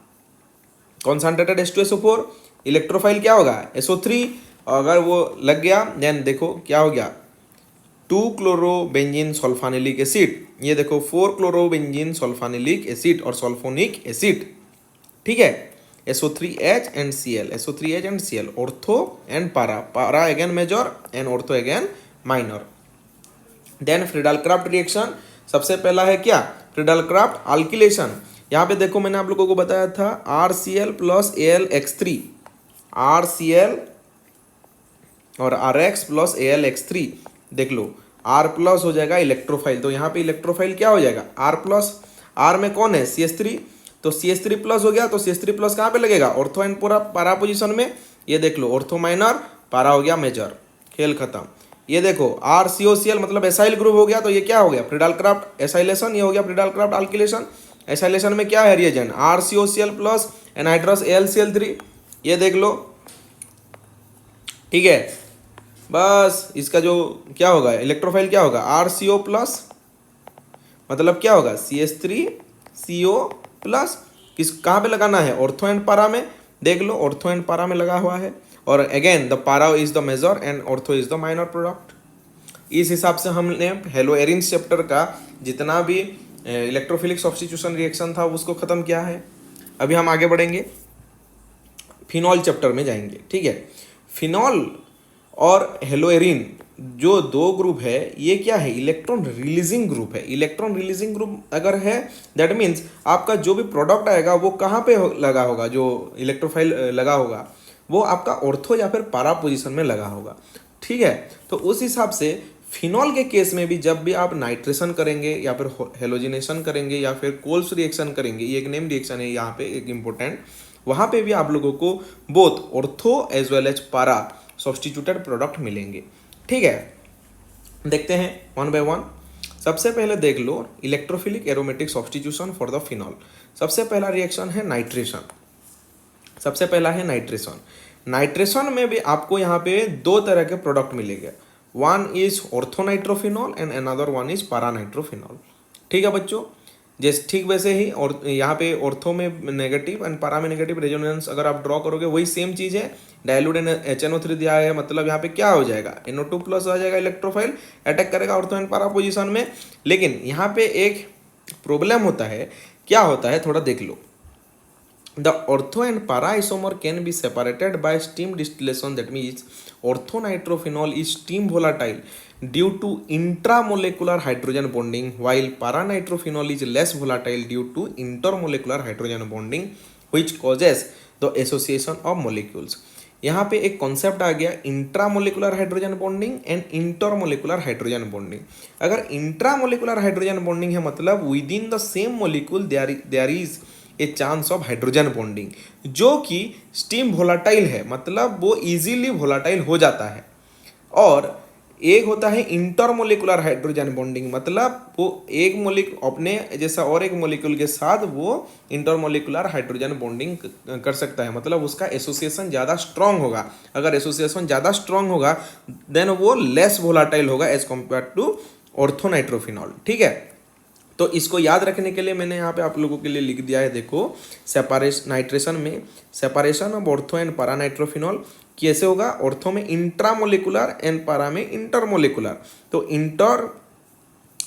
Concentrated H2SO4। इलेक्ट्रोफाइल क्या होगा? SO3। अगर वो लग गया देन देखो क्या हो गया? 2 क्लोरोबेंजीन सल्फानिलिक एसिड। ये देखो 4 क्लोरोबेंजीन सल्फानिलिक एसिड और सल्फोनिक एसिड। ठीक है, SO3H and Cl, SO3H and Cl, ortho and para again major and ortho again minor. Then Friedel-Crafts reaction, सबसे पहला है क्या? Friedel-Crafts alkylation। यहाँ पे देखो मैंने आप लोगों को बताया था RCl प्लस AlX3, RCl और RX प्लस AlX3। देख लो R प्लस हो जाएगा इलेक्ट्रोफाइल, तो यहाँ पे इलेक्ट्रोफाइल क्या हो जाएगा? R plus. R में कौन है? CH3, तो CH3+ हो गया, तो CH3+ कहाँ पे लगेगा? ऑर्थो एंड पैरा पोजीशन में। ये देख लो, ऑर्थो माइनर, पैरा हो गया मेजर, खेल खत्म। ये देखो RCOCl मतलब एसाइल ग्रुप हो गया, तो ये क्या हो गया? Friedel-Crafts acylation. ये हो गया फ्रीडल-क्राफ्ट अल्किलेशन। एसाइलेशन में क्या है reagent? RCOCl plus anhydrous AlCl3। ये देख लो। ठीक है, बस इसका जो क्या होगा इलेक्ट्रोफाइल क्या होगा? RCO+, मतलब क्या होगा? CH3CO+। किस कहाँ पे लगाना है? ऑर्थो एंड पैरा में। देख लो, ऑर्थो एंड पैरा में लगा हुआ है, और again the para is the major and ortho is the minor product. इस हिसाब से हमने हेलोएरिन्स चैप्टर का जितना भी इलेक्ट्रोफिलिक सब्स्टिट्यूशन रिएक्शन था उसको खत्म किया है। अभी हम आगे बढ़ेंगे, फिनॉल चैप्टर में जाएंगे। ठीक है, फिनॉल और हेलोएरिन जो दो ग्रुप है ये क्या है? इलेक्ट्रॉन रिलीजिंग ग्रुप है। इलेक्ट्रॉन रिलीजिंग ग्रुप अगर है दैट मीन्स आपका जो भी प्रोडक्ट आएगा वो कहाँ पे लगा होगा? जो इलेक्ट्रोफाइल लगा होगा वो आपका ऑर्थो या फिर पैरा पोजीशन में लगा होगा। ठीक है, तो उस हिसाब से फिनॉल के केस में भी जब भी आप नाइट्रेशन करेंगे या फिर हेलोजिनेशन करेंगे या फिर कोल्स रिएक्शन करेंगे, ये एक नेम रिएक्शन है यहाँ पे एक इम्पोर्टेंट, वहाँ पे भी आप लोगों को both ortho as well as para substituted product मिलेंगे। ठीक है, देखते हैं वन बाय वन। सबसे पहले देख लो electrophilic aromatic substitution for the phenol. सबसे पहला रिएक्शन है नाइट्रेशन। सबसे पहला है नाइट्रेशन। नाइट्रेशन में भी आपको यहाँ पे दो तरह के प्रोडक्ट मिलेंगे, one is orthonitrophenol and another one is paranitrophenol. ठीक है बच्चों, जैसे ठीक वैसे ही और यहाँ पे ऑर्थो में नेगेटिव एंड पैरा में नेगेटिव रेजोनेंस अगर आप ड्रॉ करोगे वही सेम चीज़ है। डाइल्यूट HNO3 दिया है, मतलब यहाँ पे क्या हो जाएगा? NO2+ आ जाएगा, इलेक्ट्रोफाइल अटैक करेगा ऑर्थो एंड पैरा पोजीशन में। लेकिन यहाँ पे एक प्रॉब्लम होता है, क्या होता है थोड़ा देख लो। The ortho and para isomer can be separated by steam distillation. That means orthonitrophenol is steam volatile due to intramolecular hydrogen bonding, while paranitrophenol is less volatile due to intermolecular hydrogen bonding, which causes the association of molecules. यहाँ पे एक concept आ गया intramolecular hydrogen bonding and intermolecular hydrogen bonding. अगर intramolecular hydrogen bonding है मतलब within the same molecule there is a chance of hydrogen bonding, जो कि स्टीम वोलाटाइल है मतलब वो इजीली वोलाटाइल हो जाता है. और एक होता है इंटरमोलिकुलर हाइड्रोजन बॉन्डिंग, मतलब वो एक मोलिक्यूल अपने जैसा और एक मोलिक्यूल के साथ वो इंटरमोलिकुलर हाइड्रोजन बॉन्डिंग कर सकता है, मतलब उसका एसोसिएशन ज़्यादा स्ट्रांग होगा. अगर एसोसिएशन ज़्यादा स्ट्रांग होगा देन वो लेस वोलाटाइल होगा एज कम्पेयर टू ऑर्थोनाइट्रोफिनॉल. ठीक है, तो इसको याद रखने के लिए मैंने यहाँ पे आप लोगों के लिए लिख दिया है. देखो सेपरेशन नाइट्रेशन में सेपरेशन ऑफ ऑर्थो एंड पारानाइट्रोफिनॉल कैसे होगा. ऑर्थो में इंट्रामोलिकुलर एंड पारा में इंटरमोलिकुलर. तो इंटर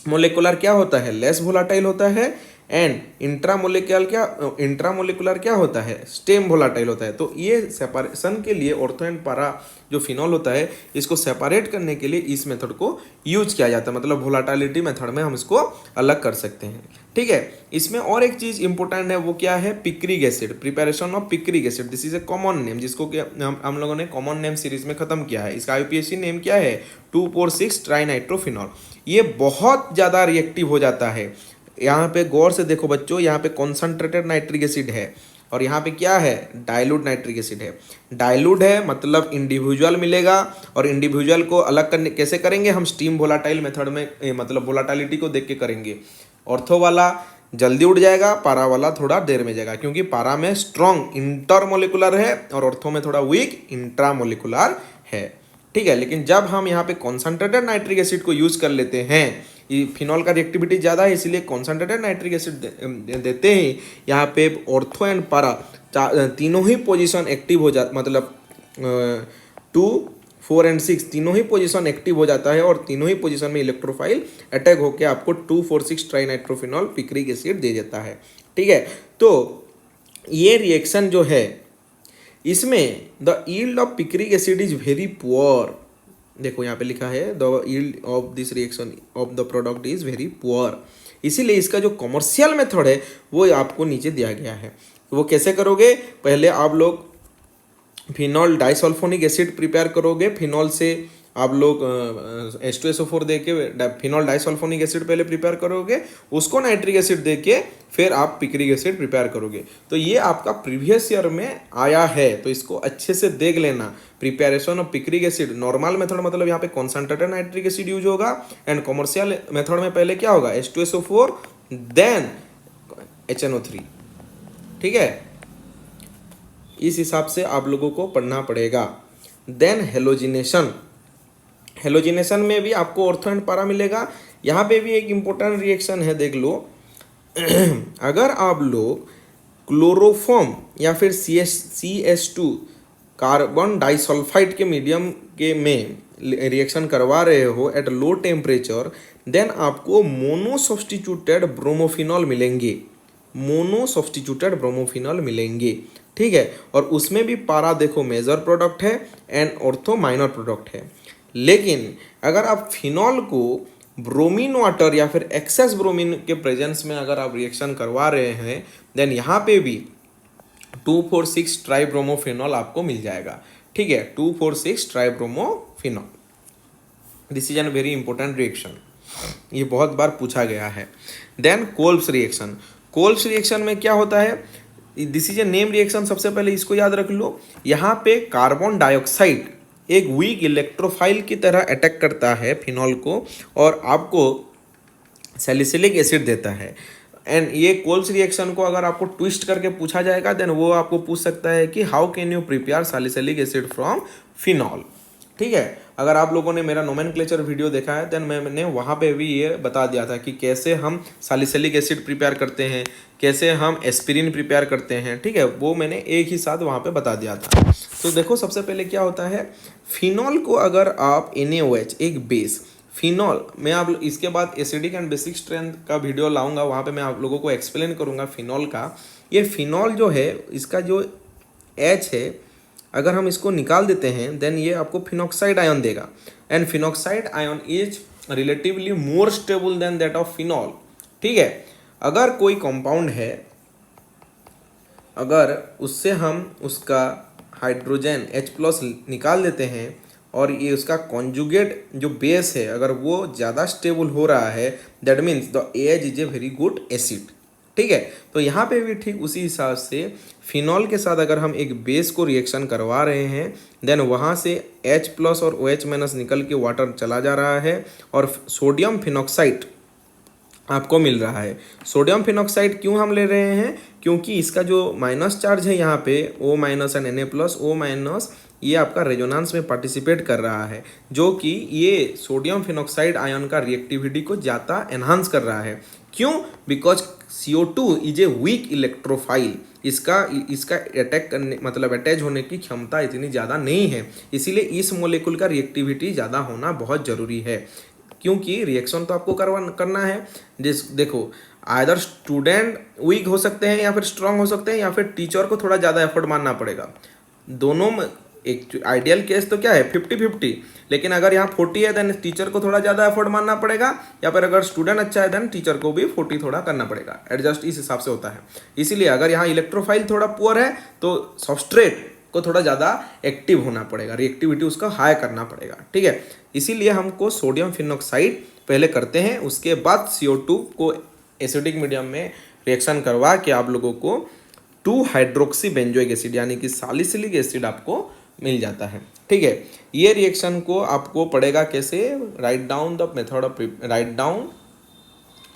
मोलिकुलर क्या होता है, लेस वोलाटाइल होता है, एंड इंट्रामोलिकुलर क्या होता है, स्टेम वोलाटाइल होता है. तो ये सेपरेशन के लिए ऑर्थो एंड पारा जो फिनॉल होता है इसको सेपरेट करने के लिए इस मेथड को यूज किया जाता है, मतलब वोलाटिलिटी मेथड में हम इसको अलग कर सकते हैं. ठीक है, इसमें और एक चीज इंपॉर्टेंट है वो क्या है, picric acid, preparation of picric acid. This is A common name जिसको कि हम लोगों ने कॉमन नेम सीरीज में खत्म किया है. इसका यूपीएससी नेम क्या है, 2,4,6 ट्राइनाइट्रोफिनॉल. ये बहुत ज़्यादा रिएक्टिव हो जाता है. यहाँ पे गौर से देखो बच्चों, यहाँ पे कॉन्सनट्रेटेड नाइट्रिक एसिड है और यहाँ पे क्या है, डाइल्यूट नाइट्रिक एसिड है. डाइल्यूट है मतलब इंडिविजुअल मिलेगा, और इंडिविजुअल को अलग करने कैसे करेंगे हम, स्टीम वोलाटाइल मेथड में, मतलब वोलाटिलिटी को देख के करेंगे. ऑर्थो वाला जल्दी उड़ जाएगा, पारा वाला थोड़ा देर में जाएगा, क्योंकि पारा में स्ट्रॉन्ग इंटरमोलिकुलर है और ऑर्थो में थोड़ा वीक इंट्रामोलिकुलर है. ठीक है, लेकिन जब हम यहाँ पे कॉन्सनट्रेटेड नाइट्रिक एसिड को यूज कर लेते हैं, ये फिनॉल का रिएक्टिविटी ज़्यादा है इसलिए कॉन्सनट्रेटेड नाइट्रिक एसिड देते हैं, यहाँ पे ऑर्थो एंड पारा तीनों ही पोजीशन एक्टिव हो जा, मतलब 2, 4 एंड 6 तीनों ही पोजीशन एक्टिव हो जाता है और तीनों ही पोजीशन में इलेक्ट्रोफाइल अटैक होकर आपको 2,4,6 ट्राइनाइट्रोफिनॉल पिक्रिक एसिड दे देता है. ठीक है, तो ये रिएक्शन जो है इसमें the yield of picric acid is very poor. देखो यहाँ पे लिखा है the yield of this reaction of the product is very poor. इसीलिए इसका जो कमर्शियल मेथड है वो आपको नीचे दिया गया है. तो वो कैसे करोगे, पहले आप लोग फिनॉल डाइसल्फोनिक एसिड प्रिपेयर करोगे. फिनॉल से आप लोग H2SO4 दे के फिनॉल डाइसल्फोनिक एसिड पहले प्रिपेयर करोगे, उसको नाइट्रिक एसिड दे के फिर आप पिक्रिक एसिड प्रिपेयर करोगे. तो ये आपका प्रीवियस ईयर में आया है, तो इसको अच्छे से देख लेना. Preparation of picric acid normal method मतलब यहाँ पे कॉन्सनट्रेटेड नाइट्रिक एसिड यूज होगा, एंड कॉमर्शियल मेथड में पहले क्या होगा, H2SO4 देन HNO3. ठीक है, इस हिसाब से आप लोगों को पढ़ना पड़ेगा. देन हेलोजिनेशन, हेलोजिनेशन में भी आपको ऑर्थो एंड पारा मिलेगा. यहाँ पे भी एक इम्पोर्टेंट रिएक्शन है, देख लो. अगर आप लोग क्लोरोफॉर्म या फिर CS2 कार्बन डाइसल्फाइड के मीडियम के में रिएक्शन करवा रहे हो एट लो टेम्परेचर, देन आपको मोनो सब्स्टिट्यूटेड ब्रोमोफिनॉल मिलेंगे, मोनो सब्स्टिट्यूटेड ब्रोमोफिनॉल मिलेंगे. ठीक है, और उसमें भी पारा देखो मेजर प्रोडक्ट है एंड ऑर्थो माइनर प्रोडक्ट है. लेकिन अगर आप फिनॉल को ब्रोमीन वाटर या फिर एक्सेस ब्रोमीन के प्रेजेंस में अगर आप रिएक्शन करवा रहे हैं, देन यहाँ पे भी 2,4,6 ट्राइब्रोमोफिनॉल आपको मिल जाएगा. ठीक है, 2,4,6 tribromophenol. This is an very important reaction, ये बहुत बार पूछा गया है. Then Kolbe's reaction, Kolbe's reaction में क्या होता है, this is a name reaction. सबसे पहले इसको याद रख लो. यहाँ पे कार्बन डाइऑक्साइड एक वीक इलेक्ट्रोफाइल की तरह अटैक करता है फिनॉल को और आपको सैलिसिलिक एसिड देता है. एंड ये कोल्ब्स रिएक्शन को अगर आपको ट्विस्ट करके पूछा जाएगा, देन वो आपको पूछ सकता है कि how can you prepare salicylic acid from phenol. ठीक है, अगर आप लोगों ने मेरा नोमेनक्लेचर वीडियो देखा है, देन मैंने वहाँ पे भी ये बता दिया था कि कैसे हम सैलिसिलिक एसिड प्रिपेयर करते हैं, कैसे हम एस्पिरिन प्रिपेयर करते हैं. ठीक है, वो मैंने एक ही साथ वहाँ पे बता दिया था. तो देखो सबसे पहले क्या होता है, फिनॉल को अगर आप NaOH एक बेस फिनॉल मैं आप इसके बाद एसिडिक एंड बेसिक स्ट्रेंथ का वीडियो लाऊंगा, वहाँ पे मैं आप लोगों को एक्सप्लेन करूंगा फिनॉल का। ये फिनॉल जो है इसका जो एच है, अगर हम इसको निकाल देते हैं देन ये आपको फिनॉक्साइड आयन देगा, and phenoxide ion is relatively more stable then that of phenol. ठीक है, अगर कोई कंपाउंड है, अगर उससे हम उसका हाइड्रोजन H+ निकाल देते हैं और ये उसका कॉन्जुगेट जो बेस है अगर वो ज़्यादा स्टेबल हो रहा है, that means the age is a very good acid. ठीक है, तो यहाँ पे भी ठीक उसी हिसाब से फिनॉल के साथ अगर हम एक बेस को रिएक्शन करवा रहे हैं देन वहाँ से H+ और OH- निकल के वाटर चला जा रहा है और सोडियम फिनॉक्साइड आपको मिल रहा है। सोडियम फिनॉक्साइड क्यों हम ले रहे हैं, क्योंकि इसका जो माइनस चार्ज है यहाँ पे O- एंड Na+, O- ये आपका रेजोनेंस में पार्टिसिपेट कर रहा है, जो कि ये सोडियम फिनॉक्साइड आयन का रिएक्टिविटी को ज़्यादा एनहांस कर रहा है। क्यों? Because CO2 is a weak electrophile, इसका इसका अटैक करने मतलब अटैच होने की क्षमता इतनी ज़्यादा नहीं है, इसीलिए इस मोलिकुल का रिएक्टिविटी ज़्यादा होना बहुत ज़रूरी है। क्योंकि रिएक्शन तो आपको करना है। देखो, आइदर स्टूडेंट वीक हो सकते हैं या फिर स्ट्रांग हो सकते हैं, या फिर टीचर को थोड़ा ज़्यादा एफर्ट मारना पड़ेगा। दोनों में एक आइडियल केस तो क्या है 50-50, लेकिन अगर यहाँ 40 है देन टीचर को थोड़ा ज़्यादा एफर्ट मारना पड़ेगा, या फिर अगर स्टूडेंट अच्छा है देन टीचर को भी 40 थोड़ा करना पड़ेगा। एडजस्ट इस हिसाब से होता है। इसीलिए अगर यहाँ इलेक्ट्रोफाइल थोड़ा पुअर है तो सबस्ट्रेट को थोड़ा ज़्यादा एक्टिव होना पड़ेगा, रिएक्टिविटी उसका हाई करना पड़ेगा। ठीक है, इसीलिए हमको सोडियम फिनॉक्साइड पहले करते हैं, उसके बाद CO2 को एसिडिक मीडियम में रिएक्शन करवा के आप लोगों को 2-हाइड्रोक्सी बेंजोइक एसिड यानी कि सैलिसिलिक एसिड आपको मिल जाता है। ठीक है, ये रिएक्शन को आपको पड़ेगा कैसे, write down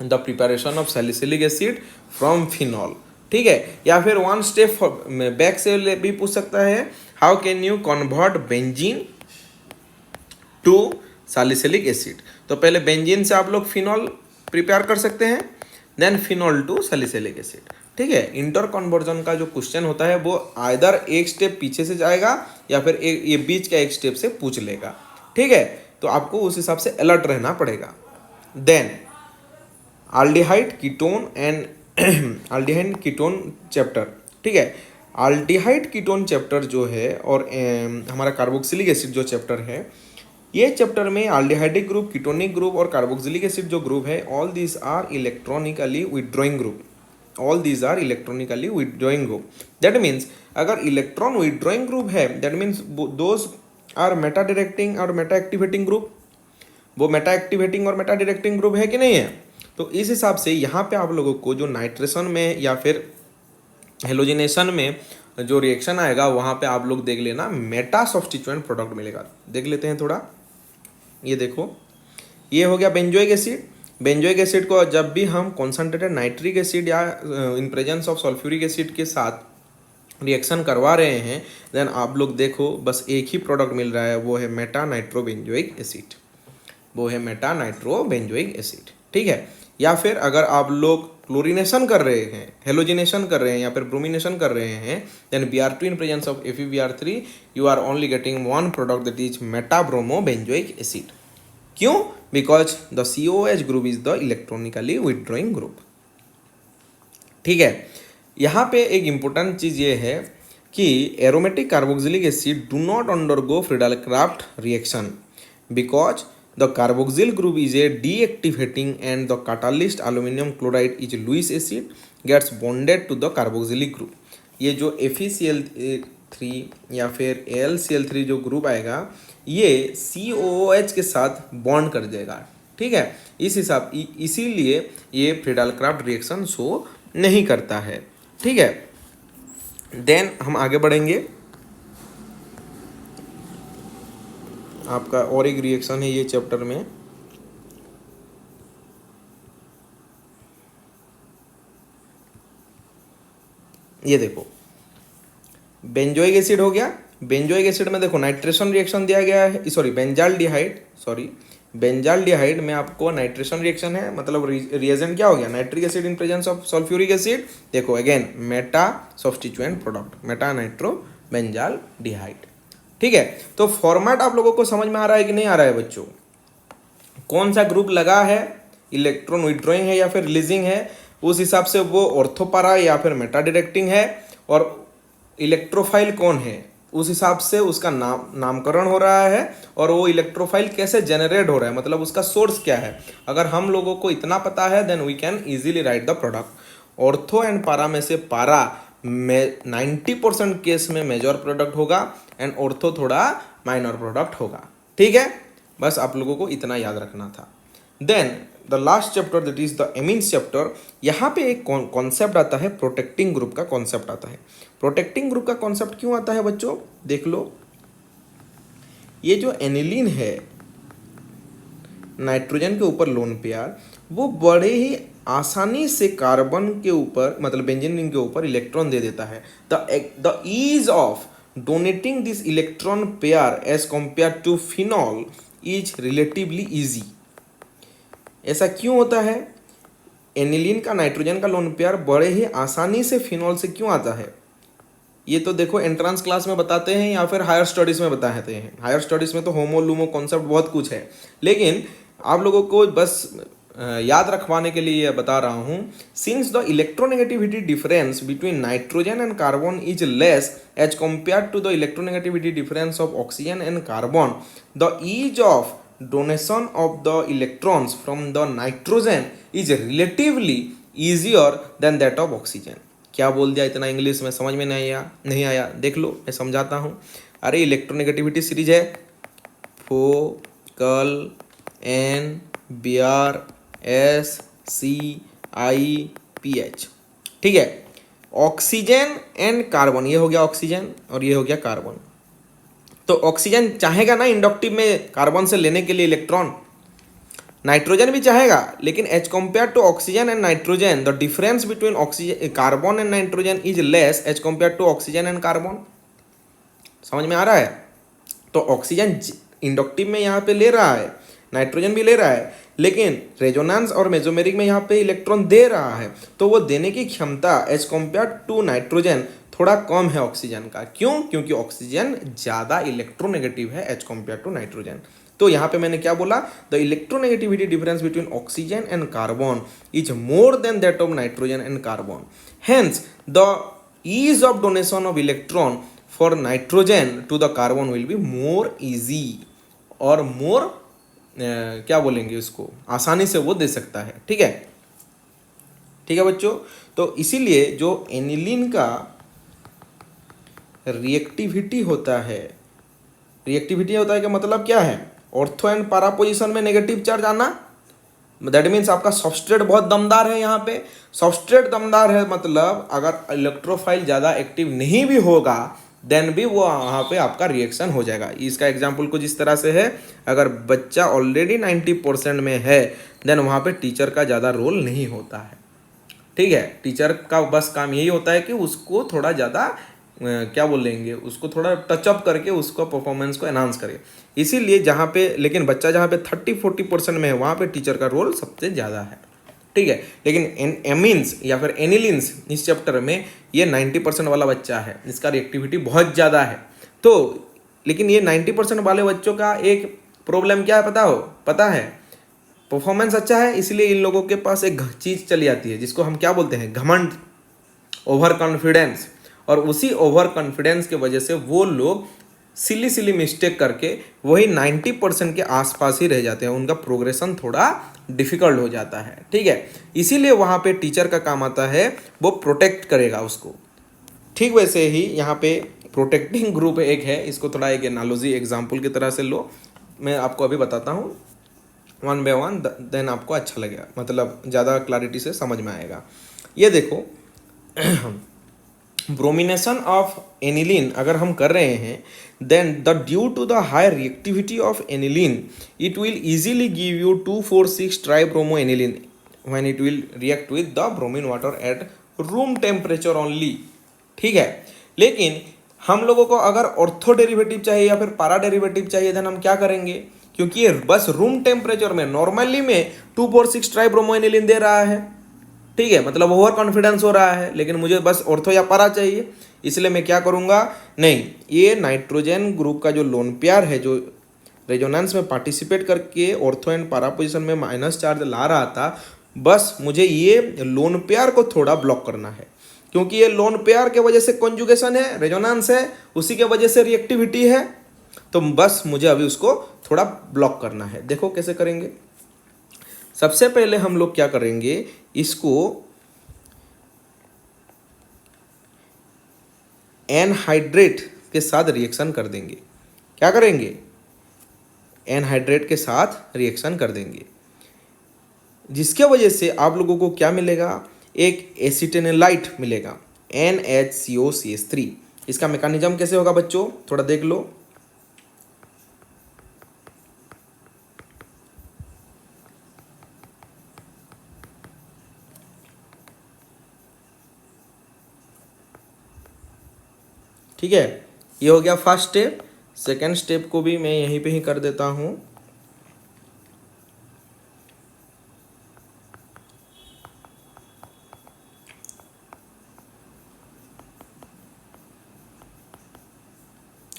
the preparation of salicylic acid from phenol. ठीक है, या फिर वन स्टेप बैक से भी पूछ सकता है, how can you convert benzene to salicylic acid. तो पहले बेंजीन से आप लोग फिनॉल प्रिपेयर कर सकते हैं, then phenol to salicylic acid. ठीक है, इंटर कन्वर्जन का जो क्वेश्चन होता है वो आइदर एक स्टेप पीछे से जाएगा या फिर ये बीच का एक स्टेप से पूछ लेगा। ठीक है, तो आपको उस हिसाब से अलर्ट रहना पड़ेगा। Then aldehyde ketone and aldehyde ketone chapter. ठीक है, आल्डिहाइड कीटोन चैप्टर जो है और हमारा कार्बोक्सिलिक एसिड जो चैप्टर है, ये चैप्टर में आल्डिहाइडिक ग्रुप, कीटोनिक ग्रुप और कार्बोक्सिलिक एसिड जो ग्रुप है, all these are electronically withdrawing group. All these are electronically withdrawing group. That means अगर इलेक्ट्रॉन विथड्रॉइंग ग्रुप है that means those are meta directing और meta activating group. वो meta activating और meta directing group है कि नहीं है? तो इस हिसाब से यहाँ पे आप लोगों को जो नाइट्रेशन में या फिर हेलोजिनेशन में जो रिएक्शन आएगा वहाँ पे आप लोग देख लेना मेटा सब्स्टिट्यूएंट प्रोडक्ट मिलेगा। देख लेते हैं थोड़ा, ये देखो, ये हो गया बेंजोइक एसिड। बेंजोइक एसिड को जब भी हम कॉन्सनट्रेटेड नाइट्रिक एसिड या इन प्रेजेंस ऑफ सल्फ्यूरिक एसिड के साथ रिएक्शन करवा रहे हैं देन आप लोग देखो बस एक ही प्रोडक्ट मिल रहा है, वो है मेटा नाइट्रोबेंजोइक एसिड। वो है मेटा नाइट्रोबेंजोइक एसिड। ठीक है, या फिर अगर आप लोग क्लोरिनेशन कर रहे हैं, हेलोजिनेशन कर रहे हैं या फिर ब्रोमिनेशन कर रहे हैं then Br2 in presence of FeBr3 you are only getting one product that is meta bromobenzoic acid. क्यों? Because the COH group is the electronically withdrawing group. ठीक है, यहाँ पे एक इंपॉर्टेंट चीज़ ये है कि aromatic carboxylic acid do not undergo Friedel-Crafts reaction because the carboxyl group is a deactivating and the catalyst aluminum chloride is Lewis acid gets bonded to the carboxylic group। ये जो FeCl3 या फिर AlCl3 जो group आएगा ये COOH के साथ bond कर देगा। ठीक है, इस हिसाब इसीलिए ये फ्रीडल-क्राफ्ट रिएक्शन शो नहीं करता है। ठीक है, देन हम आगे बढ़ेंगे। आपका और एक रिएक्शन है ये चैप्टर में, ये देखो बेंजोइक एसिड हो गया। बेंजोइक एसिड में देखो नाइट्रेशन रिएक्शन दिया गया है, सॉरी बेंजाल्डिहाइड में आपको नाइट्रेशन रिएक्शन है, मतलब रिएजेंट क्या हो गया nitric acid in presence of sulphuric acid. देखो again meta substituent product meta nitro benzaldehyde. ठीक है, तो फॉर्मेट आप लोगों को समझ में आ रहा है कि नहीं आ रहा है बच्चों? कौन सा ग्रुप लगा है, इलेक्ट्रॉन विड्रॉइंग है या फिर रिलीजिंग है, उस हिसाब से वो ऑर्थोपारा या फिर मेटा डायरेक्टिंग है, और इलेक्ट्रोफाइल कौन है उस हिसाब से उसका नामकरण हो रहा है, और वो इलेक्ट्रोफाइल कैसे जनरेट हो रहा है, मतलब उसका सोर्स क्या है। अगर हम लोगों को इतना पता है then we can easily write the product. Ortho and para में से पारा में 90% केस में मेजर प्रोडक्ट होगा एंड ऑर्थो थोड़ा माइनर प्रोडक्ट होगा। ठीक है, बस आप लोगों को इतना याद रखना था। Then the last chapter that is the amines chapter. यहाँ पे एक कॉन्सेप्ट आता है, प्रोटेक्टिंग ग्रुप का कॉन्सेप्ट आता है। प्रोटेक्टिंग ग्रुप का कॉन्सेप्ट क्यों आता है बच्चों, देख लो। ये जो एनिलीन है, नाइट्रोजन के ऊपर लोन पेयर, वो बड़े ही आसानी से कार्बन के ऊपर मतलब बेंजीन रिंग के ऊपर इलेक्ट्रॉन दे देता है। The ease of donating this electron pair as compare to phenol is relatively easy. ऐसा क्यों होता है, एनिलीन का नाइट्रोजन का लोन पेयर बड़े ही आसानी से फिनॉल से क्यों आता है, ये तो देखो एंट्रेंस क्लास में बताते हैं या फिर हायर स्टडीज़ में बताते हैं। हायर स्टडीज़ में तो होमो लूमो कॉन्सेप्ट बहुत कुछ है, लेकिन आप लोगों को बस याद रखवाने के लिए बता रहा हूँ। Since the electronegativity difference between nitrogen and carbon is less as compare to the electronegativity difference of oxygen and carbon, the ease of donation of the electrons from the nitrogen is relatively easier than that of oxygen. क्या बोल दिया, इतना English में समझ में नहीं आया, देख लो मैं समझाता हूँ। अरे इलेक्ट्रोनेगेटिविटी सीरीज है, focal N BR S C I P H. ठीक है, ऑक्सीजन एंड कार्बन, ये हो गया ऑक्सीजन और ये हो गया कार्बन। तो ऑक्सीजन चाहेगा ना इंडक्टिव में कार्बन से लेने के लिए इलेक्ट्रॉन, नाइट्रोजन भी चाहेगा, लेकिन as compare to oxygen and nitrogen the difference between oxygen carbon and nitrogen is less as compare to oxygen and carbon. समझ में आ रहा है। तो ऑक्सीजन इंडक्टिव में यहाँ पे ले रहा है, नाइट्रोजन भी ले रहा है, लेकिन रेजोनेंस और मेसोमेरिक में यहाँ पे इलेक्ट्रॉन दे रहा है, तो वो देने की क्षमता एज कंपेयर टू नाइट्रोजन थोड़ा कम है ऑक्सीजन का। क्यों, क्योंकि ऑक्सीजन ज़्यादा इलेक्ट्रोनेगेटिव है एज कंपेयर टू नाइट्रोजन। तो यहाँ पे मैंने क्या बोला, the electronegativity difference between oxygen and carbon is more than that of nitrogen and carbon, hence the ease of donation of electron for nitrogen to the carbon will be more easy, और more क्या बोलेंगे उसको, आसानी से वो दे सकता है। ठीक है, ठीक है बच्चों। तो इसीलिए जो एनिलीन का रिएक्टिविटी होता है, रिएक्टिविटी होता है का मतलब क्या है, ऑर्थो एंड पारा पोजीशन में नेगेटिव चार्ज आना, दैट मीन्स आपका सबस्ट्रेट बहुत दमदार है। यहाँ पे सबस्ट्रेट दमदार है मतलब अगर इलेक्ट्रोफाइल ज़्यादा एक्टिव नहीं भी होगा देन भी वो वहाँ पे आपका रिएक्शन हो जाएगा। इसका एग्जाम्पल कुछ इस तरह से है, अगर बच्चा ऑलरेडी 90% में है देन वहाँ पे टीचर का ज़्यादा रोल नहीं होता है। ठीक है, टीचर का बस काम यही होता है कि उसको थोड़ा ज़्यादा क्या बोलेंगे, उसको थोड़ा टचअप करके उसको परफॉर्मेंस को एनहांस करे। इसीलिए जहाँ पे, लेकिन बच्चा जहाँ पे 30-40% में है वहाँ पे टीचर का रोल सबसे ज़्यादा है। ठीक है, लेकिन एमीन्स या फिर एनिलीन्स इस चैप्टर में ये 90% वाला बच्चा है, इसका रिएक्टिविटी बहुत ज़्यादा है। तो लेकिन ये 90% वाले बच्चों का एक प्रॉब्लम क्या है पता है, परफॉर्मेंस अच्छा है, इसलिए इन लोगों के पास एक चीज़ चली आती है जिसको हम क्या बोलते हैं, घमंड, ओवर कॉन्फिडेंस। और उसी ओवर कॉन्फिडेंस के वजह से वो लोग सिली मिस्टेक करके वही 90% के आसपास ही रह जाते हैं, उनका प्रोग्रेशन थोड़ा डिफिकल्ट हो जाता है। ठीक है, इसीलिए वहाँ पे टीचर का काम आता है, वो प्रोटेक्ट करेगा उसको। ठीक वैसे ही यहाँ पे प्रोटेक्टिंग ग्रुप एक है, इसको थोड़ा एक एनालॉजी एग्जाम्पल की तरह से लो, मैं आपको अभी बताता हूँ वन बाय वन, देन आपको अच्छा लगेगा, मतलब ज़्यादा क्लैरिटी से समझ में आएगा। ये देखो ब्रोमिनेशन ऑफ एनिलीन अगर हम कर रहे हैं then the due to the high reactivity of aniline it will easily give you 2,4,6 tribromo aniline when it will react with the bromine water at room temperature only. ठीक है, लेकिन हम लोगों को अगर ऑर्थो डेरिवेटिव चाहिए या फिर पारा डेरिवेटिव चाहिए देन हम क्या करेंगे, क्योंकि ये बस रूम टेम्परेचर में नॉर्मली में 2,4,6 ट्राइब्रोमो एनिलीन दे रहा है। ठीक है, मतलब ओवर कॉन्फिडेंस हो रहा है, लेकिन मुझे बस ऑर्थो या पारा चाहिए, इसलिए मैं क्या करूँगा, नहीं, ये नाइट्रोजन ग्रुप का जो लोन पेयर है, जो रेजोनेंस में पार्टिसिपेट करके ऑर्थो एंड पैरा पोजीशन में माइनस चार्ज ला रहा था, बस मुझे ये लोन पेयर को थोड़ा ब्लॉक करना है, क्योंकि ये लोन पेयर के वजह से कॉन्जुगेशन है, रेजोनेंस है, उसी के वजह से रिएक्टिविटी है, तो बस मुझे अभी उसको थोड़ा ब्लॉक करना है। देखो कैसे करेंगे। सबसे पहले हम लोग क्या करेंगे, इसको एनहाइड्रेट के साथ रिएक्शन कर देंगे। क्या करेंगे, एनहाइड्रेट के साथ रिएक्शन कर देंगे, जिसके वजह से आप लोगों को क्या मिलेगा, एक एसिटेनोलाइट मिलेगा, NaCO3। इसका मैकेनिज्म कैसे होगा बच्चों, थोड़ा देख लो। ठीक है, ये हो गया फर्स्ट स्टेप। सेकेंड स्टेप को भी मैं यहीं पे ही कर देता हूं।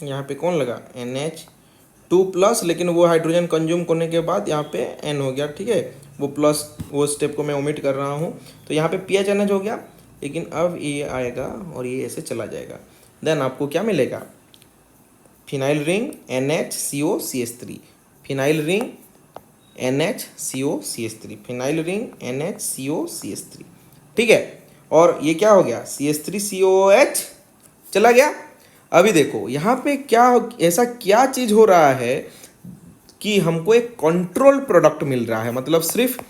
यहाँ पे कौन लगा, NH2+, लेकिन वो हाइड्रोजन कंज्यूम करने के बाद यहाँ पे N हो गया। ठीक है, वो प्लस वो स्टेप को मैं ओमिट कर रहा हूँ। तो यहाँ पे PHNH हो गया, लेकिन अब ये आएगा और ये ऐसे चला जाएगा। देन आपको क्या मिलेगा, phenyl ring NHCOCH3, phenyl ring NHCOCH3, phenyl ring NHCOCH3। ठीक है, और ये क्या हो गया, CH3COOH चला गया। अभी देखो यहाँ पे क्या ऐसा क्या चीज़ हो रहा है कि हमको एक कंट्रोल प्रोडक्ट मिल रहा है, मतलब सिर्फ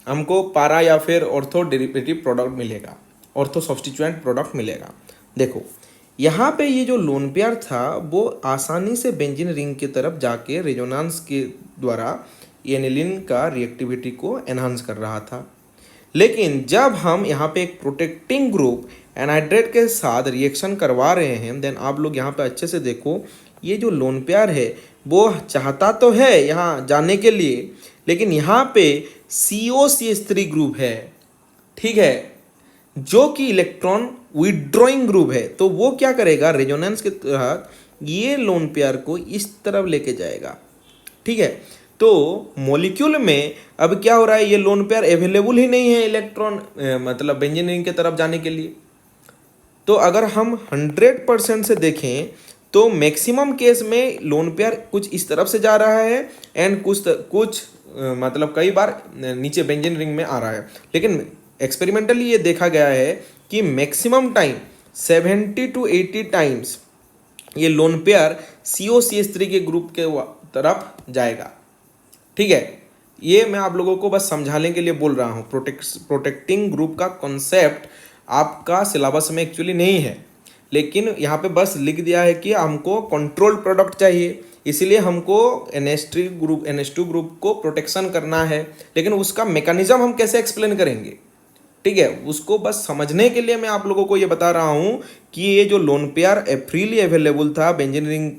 हमको पारा या फिर ऑर्थो डेरिवेटिव प्रोडक्ट मिलेगा, ऑर्थो सब्स्टिट्यूएंट प्रोडक्ट मिलेगा। देखो यहाँ पे ये जो लोन पेयर था वो आसानी से बेंजीन रिंग की तरफ जाके रेजोनेंस के द्वारा एनिलीन का रिएक्टिविटी को एनहांस कर रहा था। लेकिन जब हम यहाँ पे एक प्रोटेक्टिंग ग्रुप एनहाइड्रेट के साथ रिएक्शन करवा रहे हैं, देन आप लोग यहाँ पे अच्छे से देखो, ये जो लोन पेयर है वो चाहता तो है यहाँ जाने के लिए, लेकिन यहाँ पे COCH3 ग्रुप है, ठीक है, जो कि इलेक्ट्रॉन विड्रॉइंग ग्रुप है। तो वो क्या करेगा, रेजोनेंस के तहत ये लोन पेयर को इस तरफ लेके जाएगा। ठीक है, तो मॉलिक्यूल में अब क्या हो रहा है, ये लोन पेयर अवेलेबल ही नहीं है इलेक्ट्रॉन मतलब बेंजीन रिंग की तरफ जाने के लिए। तो अगर हम 100% से देखें तो मैक्सिमम केस में लोन पेयर कुछ इस तरफ से जा रहा है एंड कुछ मतलब कई बार नीचे बेंजीन रिंग में आ रहा है। लेकिन एक्सपेरिमेंटली ये देखा गया है कि मैक्सिमम टाइम 70 to 80 टाइम्स ये लोन पेयर COCH3 के ग्रुप के तरफ जाएगा। ठीक है, ये मैं आप लोगों को बस समझाने के लिए बोल रहा हूँ। प्रोटेक्टिंग ग्रुप का कॉन्सेप्ट आपका सिलेबस में एक्चुअली नहीं है, लेकिन यहाँ पे बस लिख दिया है कि हमको कंट्रोल प्रोडक्ट चाहिए, इसीलिए हमको NH2 ग्रुप को प्रोटेक्शन करना है। लेकिन उसका मैकेनिज्म हम कैसे एक्सप्लेन करेंगे, ठीक है, उसको बस समझने के लिए मैं आप लोगों को ये बता रहा हूँ कि ये जो लोन पेयर फ्रीली अवेलेबल था बेंजीन रिंग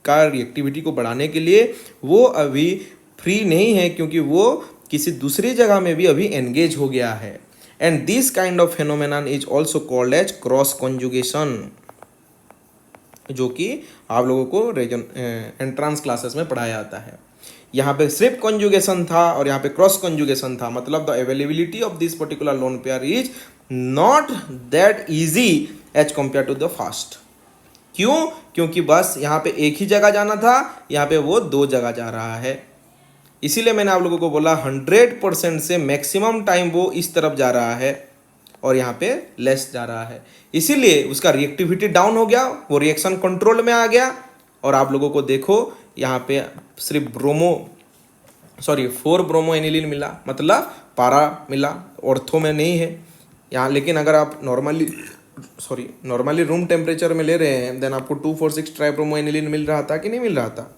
का रिएक्टिविटी को बढ़ाने के लिए, वो अभी फ्री नहीं है, क्योंकि वो किसी दूसरी जगह में भी अभी एंगेज हो गया है। And this kind of phenomenon is also called as cross conjugation, जो कि आप लोगों को एंट्रांस क्लासेस में पढ़ाया जाता है। यहाँ पे सिर्फ कॉन्जुगेशन था और यहाँ पे क्रॉस कॉन्जुगेशन था, मतलब the availability of this particular lone pair is not that easy as compare to the first. क्यों, क्योंकि बस यहाँ पे एक ही जगह जाना था, यहाँ पे वो 2 जगह जा रहा है। इसीलिए मैंने आप लोगों को बोला 100% से मैक्सिमम टाइम वो इस तरफ जा रहा है और यहाँ पे लेस जा रहा है, इसीलिए उसका रिएक्टिविटी डाउन हो गया, वो रिएक्शन कंट्रोल में आ गया। और आप लोगों को देखो यहाँ पे सिर्फ 4 ब्रोमो एनिलीन मिला, मतलब पारा मिला, ऑर्थो में नहीं है यहाँ। लेकिन अगर आप नॉर्मली रूम टेम्परेचर में ले रहे हैं, देन आपको 2,4,6 ट्राइब्रोमो एनिलीन मिल रहा था कि नहीं मिल रहा था।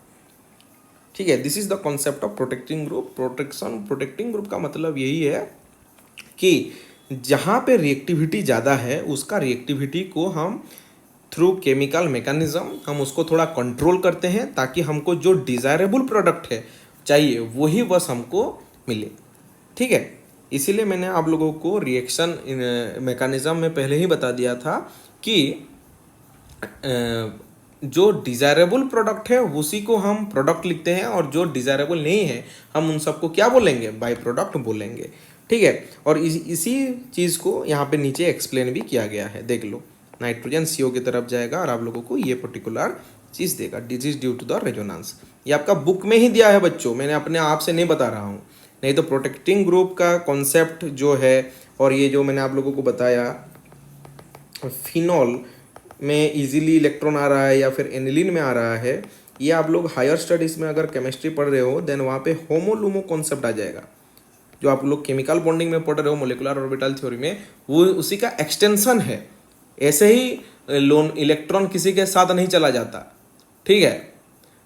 ठीक है, this is the concept of protecting group. Protecting group का मतलब यही है कि जहाँ पे रिएक्टिविटी ज़्यादा है उसका रिएक्टिविटी को हम थ्रू केमिकल मैकेनिज्म हम उसको थोड़ा कंट्रोल करते हैं, ताकि हमको जो डिज़ायरेबल प्रोडक्ट है चाहिए वही बस हमको मिले। ठीक है, इसीलिए मैंने आप लोगों को रिएक्शन मैकेनिज्म में पहले ही बता दिया था कि जो डिज़ायरेबल प्रोडक्ट है उसी को हम प्रोडक्ट लिखते हैं, और जो डिज़ायरेबल नहीं है हम उन सबको क्या बोलेंगे, बाई प्रोडक्ट बोलेंगे। ठीक है, और इसी चीज़ को यहाँ पे नीचे एक्सप्लेन भी किया गया है, देख लो। नाइट्रोजन CO की तरफ जाएगा और आप लोगों को ये पर्टिकुलर चीज़ देगा, this is due to the resonance. ये आपका बुक में ही दिया है बच्चों, मैंने अपने आप से नहीं बता रहा हूँ। नहीं तो प्रोटेक्टिंग ग्रुप का कॉन्सेप्ट जो है, और ये जो मैंने आप लोगों को बताया फिनॉल में इजीली इलेक्ट्रॉन आ रहा है या फिर एनिलीन में आ रहा है, ये आप लोग हायर स्टडीज़ में अगर केमिस्ट्री पढ़ रहे हो देन वहाँ पे होमोलुमो कॉन्सेप्ट आ जाएगा। जो आप लोग केमिकल बॉन्डिंग में पढ़ रहे हो मोलिकुलर ऑर्बिटल थ्योरी में, वो उसी का एक्सटेंशन है। ऐसे ही लोन इलेक्ट्रॉन किसी के साथ नहीं चला जाता, ठीक है।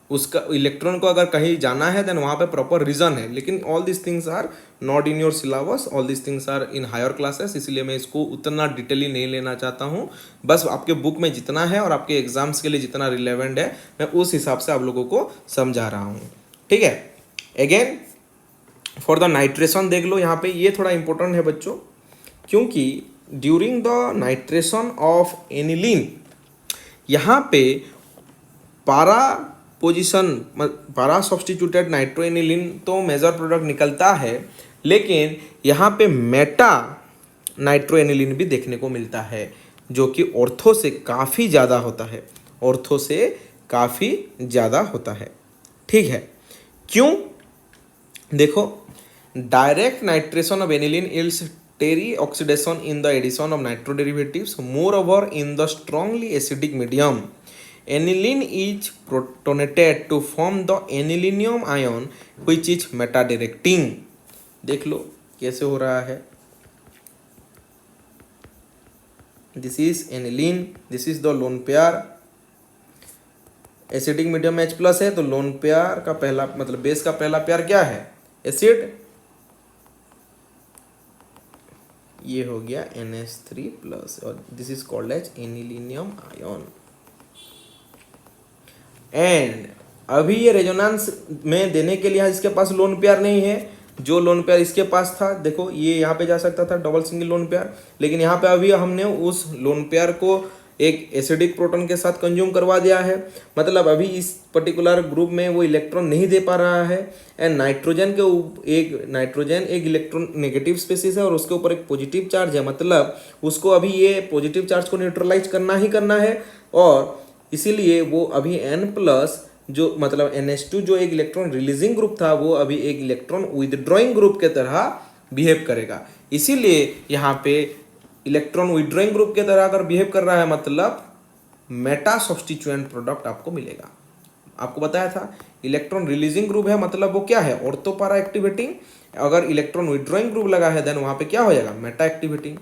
उसका इलेक्ट्रॉन को अगर कहीं जाना है देन वहाँ पे प्रॉपर रीज़न है, लेकिन all this things are not in your syllabus, all this things are in higher classes, इसलिए मैं इसको उतना डिटेली नहीं लेना चाहता हूँ। बस आपके बुक में जितना है और आपके एग्जाम्स के लिए जितना रिलेवेंट है मैं उस हिसाब से आप लोगों को समझा रहा हूँ, ठीक है। अगेन फॉर द नाइट्रेशन देख लो, यहाँ पे ये थोड़ा इंपॉर्टेंट है बच्चों, क्योंकि during the nitration of aniline यहाँ पे पारा पोजीशन पारा सब्सटीट्यूटेड नाइट्रोएनिलीन तो मेजर प्रोडक्ट निकलता है, लेकिन यहाँ पे मेटा नाइट्रोएनिलीन भी देखने को मिलता है, जो कि ऑर्थो से काफ़ी ज़्यादा होता है, ऑर्थो से काफ़ी ज़्यादा होता है, ठीक है। क्यों? देखो, direct nitration of aniline yields tarry oxidation in the addition of nitro derivatives, moreover in the strongly acidic medium aniline is protonated to form the anilinium ion which is meta directing। देख लो कैसे हो रहा है, this is aniline, this is the lone pair, acidic medium H plus है तो lone pair का पहला मतलब बेस का पहला पेयर क्या है, एसिड, ये हो गया NH3 प्लस, और this is called as anilinium ion. And अभी ये रेजोनेंस में देने के लिए इसके पास लोन पेयर नहीं है, जो लोन पेयर इसके पास था, देखो ये यहाँ पे जा सकता था डबल सिंगल लोन पेयर, लेकिन यहाँ पे अभी हमने उस लोन पेयर को एक एसिडिक प्रोटॉन के साथ कंज्यूम करवा दिया है, मतलब अभी इस पर्टिकुलर ग्रुप में वो इलेक्ट्रॉन नहीं दे पा रहा है। एंड नाइट्रोजन एक इलेक्ट्रॉन नेगेटिव स्पेसिस है और उसके ऊपर एक पॉजिटिव चार्ज है, मतलब उसको अभी ये पॉजिटिव चार्ज को न्यूट्रलाइज करना ही करना है, और इसीलिए वो अभी N प्लस जो मतलब NH2 जो एक इलेक्ट्रॉन रिलीजिंग ग्रुप था वो अभी एक इलेक्ट्रॉन विदड्रॉइंग ग्रुप के तरह बिहेव करेगा। इसीलिए यहाँ पे इलेक्ट्रॉन विदड्रॉइंग ग्रुप के तरह अगर बिहेव कर रहा है मतलब मेटा सब्स्टिट्यूएंट प्रोडक्ट आपको मिलेगा। आपको बताया था इलेक्ट्रॉन रिलीजिंग ग्रुप है मतलब वो क्या है, ऑर्थो पारा एक्टिवेटिंग। अगर इलेक्ट्रॉन विदड्रॉइंग ग्रुप लगा है देन वहाँ पे क्या हो जाएगा, मेटा एक्टिवेटिंग।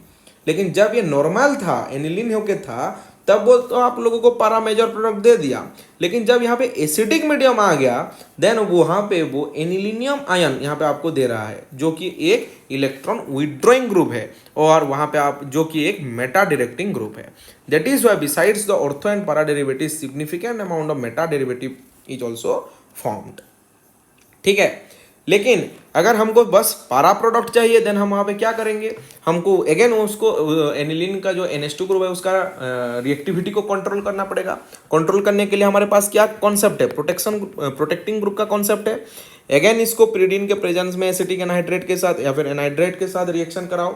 लेकिन जब ये नॉर्मल था, एनिलीन होके था, तब वो तो आप लोगों को पारा मेजर प्रोडक्ट दे दिया, लेकिन जब यहाँ पे एसिडिक मीडियम आ गया देन वहाँ पे वो एनिलीनियम आयन यहाँ पे आपको दे रहा है, जो कि एक इलेक्ट्रॉन विदड्रॉइंग ग्रुप है, और वहाँ पे आप जो कि एक मेटा डायरेक्टिंग ग्रुप है। That is why besides the ortho and para derivative significant amount of meta derivative is also formed, ठीक है। लेकिन अगर हमको बस पारा प्रोडक्ट चाहिए देन हम वहाँ पे क्या करेंगे, हमको अगेन उसको एनिलीन का जो NH2 ग्रुप है उसका रिएक्टिविटी को कंट्रोल करना पड़ेगा। कंट्रोल करने के लिए हमारे पास क्या कॉन्सेप्ट है, प्रोटेक्टिंग ग्रुप का कॉन्सेप्ट है। अगेन इसको पिरिडीन के प्रेजेंस में एसिटिक एनहाइड्रेट के साथ या फिर एनहाइड्रेट के साथ रिएक्शन कराओ,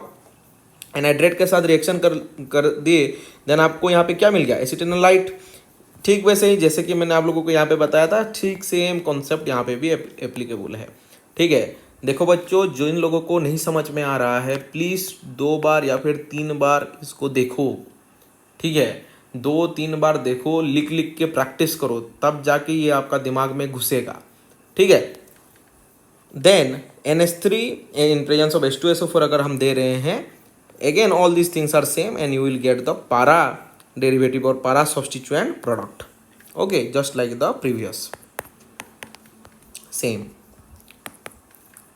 एनहाइड्रेट के साथ रिएक्शन कर दिए देन आपको यहाँ पे क्या मिल गया, एसिटिनोलाइट। ठीक वैसे ही जैसे कि मैंने आप लोगों को यहाँ पे बताया था, ठीक सेम कॉन्सेप्ट यहाँ पे भी एप्लीकेबल है, ठीक है। देखो बच्चों, जो इन लोगों को नहीं समझ में आ रहा है प्लीज़ 2 बार या फिर 3 बार इसको देखो, ठीक है। 2-3 बार देखो, लिख लिख के प्रैक्टिस करो, तब जाके ये आपका दिमाग में घुसेगा, ठीक है। Then NH3 in presence of H2SO4 अगर हम दे रहे हैं, again all this things are same and you will get the para derivative और para substituent product, okay, just like the previous same,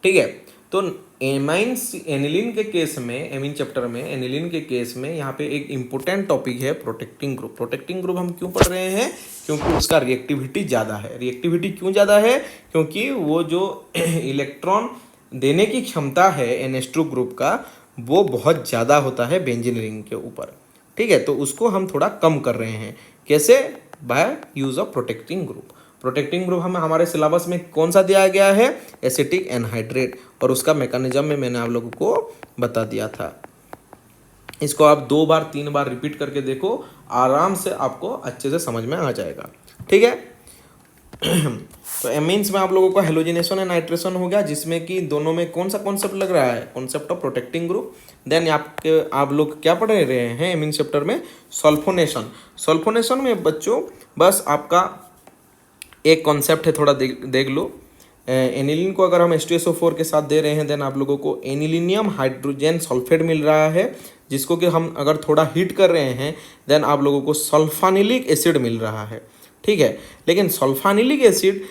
ठीक है। तो एमाइंस एनिलीन के केस में, एमीन चैप्टर में एनिलीन के केस में यहाँ पे एक इंपॉर्टेंट टॉपिक है प्रोटेक्टिंग ग्रुप। प्रोटेक्टिंग ग्रुप हम क्यों पढ़ रहे हैं, क्योंकि उसका रिएक्टिविटी ज़्यादा है। रिएक्टिविटी क्यों ज़्यादा है, क्योंकि वो जो इलेक्ट्रॉन देने की क्षमता है NH2 ग्रुप का वो बहुत ज़्यादा होता है बेंजीन रिंग के ऊपर, ठीक है। तो उसको हम थोड़ा कम कर रहे हैं, कैसे, by use of protecting group. Protecting group हमें हमारे सिलेबस में कौन सा दिया गया है, एसिटिक एनहाइड्रेट, और उसका मैकेनिज्म में मैंने आप लोगों को बता दिया था। इसको आप 2 बार 3 बार रिपीट करके देखो, आराम से आपको अच्छे से समझ में आ जाएगा। ठीक है। तो एमीन्स में आप लोगों को हेलोजिनेशन एंड नाइट्रेशन हो गया, जिसमें कि दोनों में कौन सा कॉन्सेप्ट लग रहा है, concept of protecting group. Then आप लोग क्या पढ़ रहे हैं एमीन चैप्टर में, सल्फोनेशन। सल्फोनेशन में बच्चों बस आपका एक कॉन्सेप्ट है, थोड़ा देख लो। एनिलीन को अगर हम H2SO4 के साथ दे रहे हैं, देन आप लोगों को एनिलीनियम हाइड्रोजन सल्फेट मिल रहा है, जिसको कि हम अगर थोड़ा हीट कर रहे हैं, देन आप लोगों को सल्फानिलिक एसिड मिल रहा है। ठीक है। लेकिन sulphanilic acid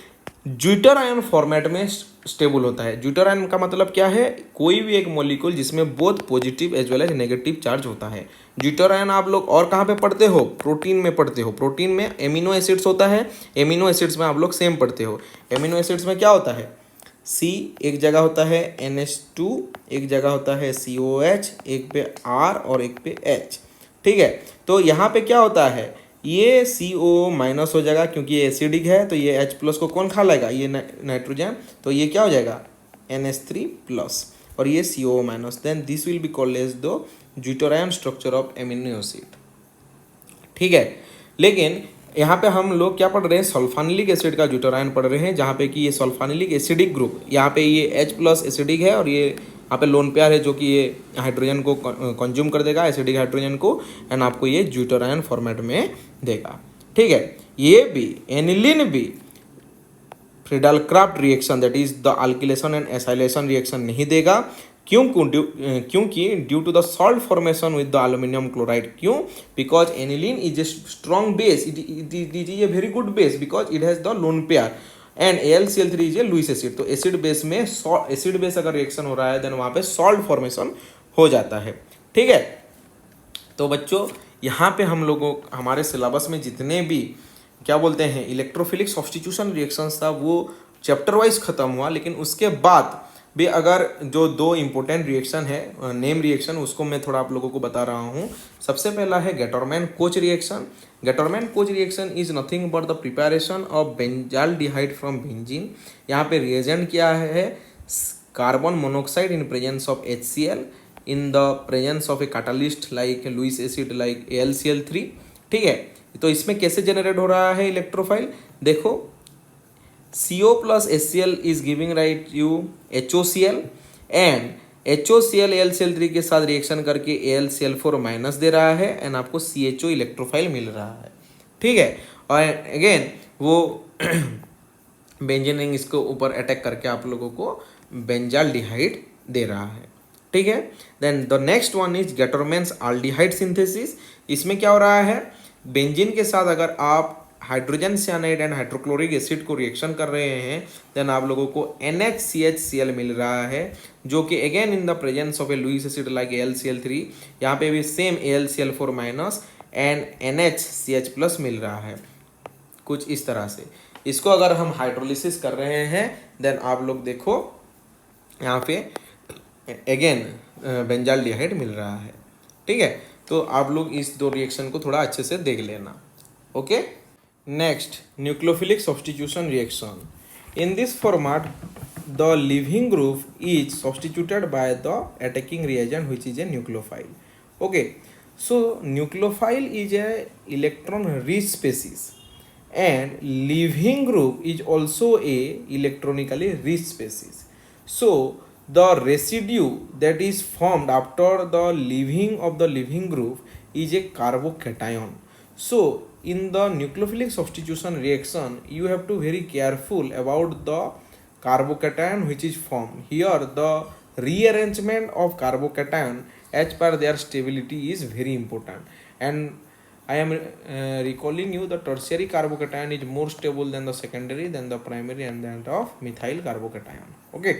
zwitter ion format में स्टेबल होता है। ज्यूटर आयन का मतलब क्या है, कोई भी एक मॉलिक्यूल जिसमें both positive as well as negative charge होता है। ज्यूटर आयन आप लोग और कहाँ पे पढ़ते हो, प्रोटीन में पढ़ते हो। प्रोटीन में एमिनो एसिड्स होता है, एमिनो एसिड्स में आप लोग सेम पढ़ते हो। एमिनो एसिड्स में क्या होता है, C एक जगह होता है, NH2 एक जगह होता है, COH एक पे R और एक पे H। ठीक है। तो यहाँ पे क्या होता है, ये CO माइनस हो जाएगा क्योंकि ये एसिडिक है, तो ये H प्लस को कौन खा लेगा, ये नाइट्रोजन, तो ये क्या हो जाएगा NH3 प्लस, और ये CO minus. Then this will be called as the zwitterion structure of amino acid. ठीक है। लेकिन यहाँ पे हम लोग क्या पढ़ रहे हैं, सल्फानिलिक एसिड का ड्यूटेरायन पढ़ रहे हैं, जहाँ पे कि ये सल्फानिलिक एसिडिक ग्रुप, यहाँ पे ये H प्लस एसिडिक है, और ये यहाँ पे लोन पेयर है जो कि ये हाइड्रोजन को कंज्यूम कर देगा, एसिडिक हाइड्रोजन को, एंड आपको ये ड्यूटेरायन फॉर्मेट में देगा। ठीक है। ये भी एनिलीन भी Friedel Crafts reaction, that is the alkylation and acylation reaction नहीं देगा। क्योंकि due to the salt formation with the aluminium chloride. क्यों, because aniline is a strong base, it is a very good base because it has the lone pair, and AlCl3 is a Lewis acid. तो acid base में acid base अगर reaction हो रहा है, then वहाँ पे salt formation हो जाता है। ठीक है। तो बच्चों यहाँ पे हम लोगों हमारे सिलेबस में जितने भी क्या बोलते हैं इलेक्ट्रोफिलिक सब्स्टिट्यूशन रिएक्शंस था, वो चैप्टर वाइज खत्म हुआ। लेकिन उसके बाद भी अगर जो 2 इंपॉर्टेंट रिएक्शन है, नेम रिएक्शन, उसको मैं थोड़ा आप लोगों को बता रहा हूँ। सबसे पहला है Gattermann Koch reaction. Gattermann Koch reaction is nothing but the preparation of benzaldehyde from benzene. यहाँ पे रिएजेंट क्या है, carbon monoxide in presence of HCl in the presence of a catalyst like Lewis acid like AlCl3। ठीक है। तो इसमें कैसे generate हो रहा है इलेक्ट्रोफाइल, देखो CO plus HCl is giving right you HOCl, and HOCl AlCl3 के साथ रिएक्शन करके AlCl4 माइनस दे रहा है, एंड आपको CHO इलेक्ट्रोफाइल मिल रहा है। ठीक है। और अगेन वो बेंजीन रिंग इसको ऊपर अटैक करके आप लोगों को बेंजाल्डिहाइड दे रहा है। ठीक है। Then the next one is Gattermann's aldehyde synthesis. इसमें क्या हो रहा है, बेंजीन के साथ अगर आप hydrogen cyanide and hydrochloric acid को रिएक्शन कर रहे हैं, देन आप लोगों को NHCHCl मिल रहा है, जो कि again in the presence of a Lewis acid like AlCl3, यहाँ पे भी same AlCl4 minus and NHCH plus मिल रहा है, कुछ इस तरह से। इसको अगर हम हाइड्रोलिसिस कर रहे हैं, देन आप लोग देखो यहाँ पे अगेन बेंजाल्डिहाइड मिल रहा है। ठीक है। तो आप लोग इस 2 रिएक्शन को थोड़ा अच्छे से देख लेना। Okay. Next, nucleophilic substitution reaction. In this format, the leaving group is substituted by the attacking reagent, which is a nucleophile. Okay, so nucleophile is a electron-rich species, and leaving group is also a electronically rich species. So the residue that is formed after the leaving of the leaving group is a carbocation. So in the nucleophilic substitution reaction, you have to very careful about the carbocation which is formed. Here the rearrangement of carbocation as per their stability is very important, and I am recalling you the tertiary carbocation is more stable than the secondary, than the primary, and that of methyl carbocation. Okay.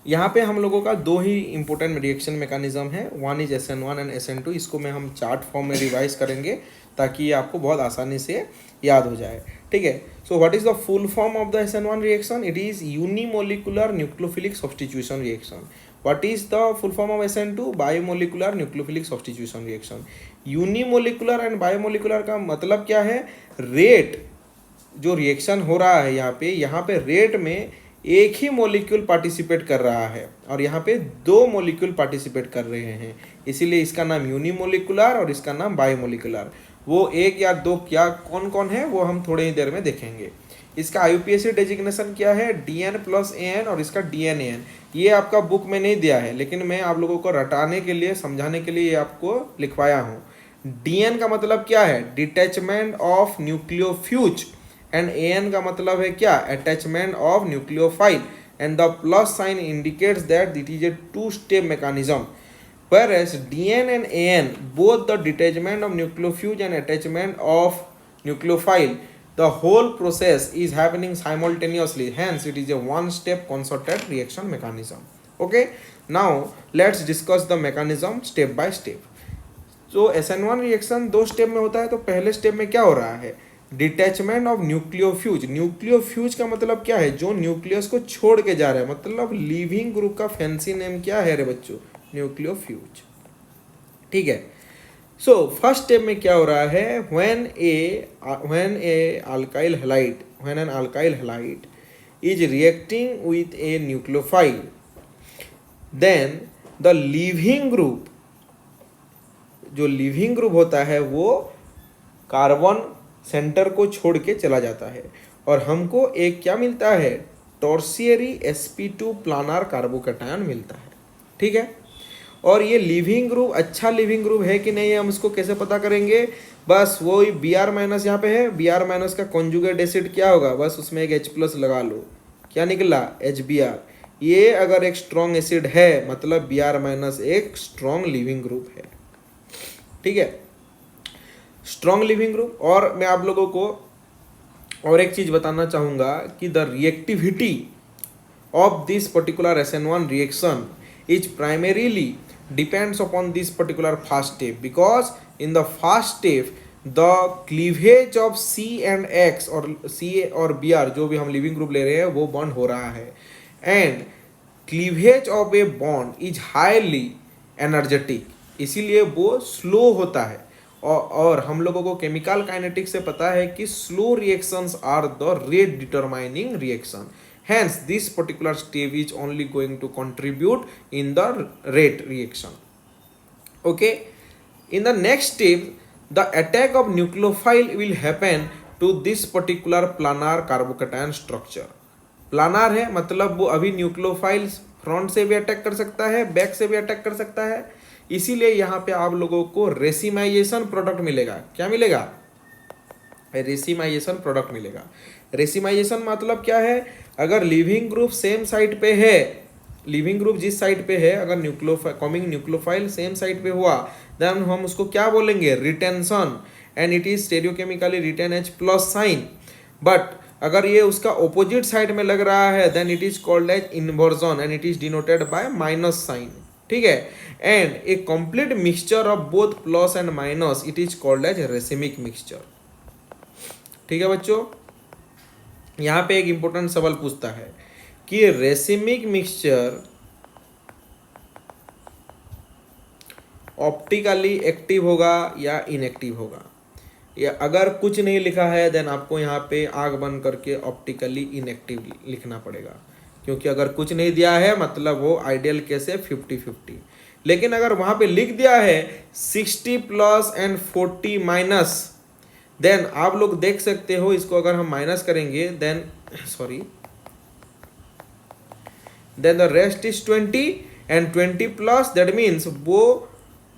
यहाँ पे हम लोगों का 2 ही important reaction mechanism है, one is SN1 and SN2। इसको मैं हम chart form में रिवाइज करेंगे ताकि ये आपको बहुत आसानी से याद हो जाए। ठीक है। So what is the full form of the SN1 reaction, it is unimolecular nucleophilic substitution reaction. What is the full form of SN2? Biomolecular nucleophilic substitution reaction. Unimolecular and biomolecular का मतलब क्या है? रेट जो reaction हो रहा है यहाँ पे रेट में एक ही मॉलिक्यूल पार्टिसिपेट कर रहा है और यहाँ पे दो मॉलिक्यूल पार्टिसिपेट कर रहे हैं, इसीलिए इसका नाम यूनिमोलिकुलर और इसका नाम बायोमोलिकुलर। वो एक या दो क्या कौन कौन है वो हम थोड़ी ही देर में देखेंगे। इसका IUPAC डेजिग्नेशन क्या है? DN + AN और इसका DNAN। ये आपका बुक में नहीं दिया है, लेकिन मैं आप लोगों को रटाने के लिए, समझाने के लिए आपको लिखवाया हूँ। DN का मतलब क्या है? डिटैचमेंट ऑफ न्यूक्लियोफ्यूज, एंड AN का मतलब है क्या? Attachment of nucleophile, and the plus sign indicates that it is A 2-step mechanism. Whereas DN and AN, both the detachment of nucleofuge and attachment of nucleophile, the whole process is happening simultaneously. Hence, it is a one-step concerted reaction mechanism. Okay. Now, let's discuss the mechanism step by step. तो SN1 reaction 2 step में होता है। तो पहले step में क्या हो रहा है? Detachment of न्यूक्लियोफ्यूज। न्यूक्लियोफ्यूज का मतलब क्या है? जो न्यूक्लियस को छोड़ के जा रहा है, मतलब लिविंग ग्रुप का फैंसी नेम क्या है रे बच्चों? न्यूक्लियोफ्यूज। ठीक है। सो फर्स्ट स्टेप में क्या हो रहा है? When an alkyl halide is reacting with a nucleophile, then the leaving group, जो लिविंग ग्रुप होता है वो कार्बन सेंटर को छोड़ के चला जाता है और हमको एक क्या मिलता है? टॉर्सियरी sp2 प्लानर कार्बोकैटायन मिलता है। ठीक है। और ये लिविंग ग्रुप अच्छा लिविंग ग्रुप है कि नहीं है हम इसको कैसे पता करेंगे? बस वो Br- यहाँ पे है, Br- का कॉन्जुगेट एसिड क्या होगा? बस उसमें एक H+ लगा लो, क्या निकला? HBr। ये अगर एक स्ट्रॉन्ग एसिड है मतलब Br- एक स्ट्रॉन्ग लिविंग ग्रुप है। ठीक है, स्ट्रॉन्ग लिविंग ग्रुप। और मैं आप लोगों को और एक चीज बताना चाहूंगा कि the reactivity of this particular SN1 reaction is primarily depends upon this particular first step, because in the first step the cleavage of C and X और C और Br जो भी हम लिविंग ग्रुप ले रहे हैं वो बॉन्ड हो रहा है, and cleavage of a bond is highly energetic, इसीलिए वो स्लो होता है। और हम लोगों को केमिकल काइनेटिक्स से पता है कि slow reactions are the rate determining reaction, hence this particular step is only going to contribute in the rate reaction. Okay, in the next step the attack of nucleophile will happen to this particular planar carbocation structure. planar है मतलब वो अभी nucleophile front से भी attack कर सकता है, back से भी अटैक कर सकता है, इसीलिए यहाँ पे आप लोगों को रेसिमाइजेशन प्रोडक्ट मिलेगा। क्या मिलेगा? रेसिमाइजेशन प्रोडक्ट मिलेगा। रेसिमाइजेशन मतलब क्या है? अगर लिविंग ग्रुप सेम साइट पे है, लिविंग ग्रुप जिस साइट पे है, अगर कमिंग न्यूक्लियोफाइल सेम साइट पे हुआ, देन हम उसको क्या बोलेंगे? Retention, and it is stereochemically retain H+ sign. But अगर ये उसका ऑपोजिट साइड में लग रहा है then it is called as inversion and it is denoted by minus sign. ठीक है। And a complete mixture of both plus and minus it is called as racemic mixture. ठीक है बच्चों, यहां पे एक इंपॉर्टेंट सवाल पूछता है कि रेसिमिक मिक्सचर ऑप्टिकली एक्टिव होगा या इनएक्टिव होगा? या अगर कुछ नहीं लिखा है देन आपको यहाँ पे आग बंद करके ऑप्टिकली इनएक्टिव लिखना पड़ेगा, क्योंकि अगर कुछ नहीं दिया है मतलब वो आइडियल केस है 50-50। लेकिन अगर वहां पे लिख दिया है 60+ एंड 40-, देन आप लोग देख सकते हो इसको अगर हम माइनस करेंगे then the rest is 20 and 20+, that means वो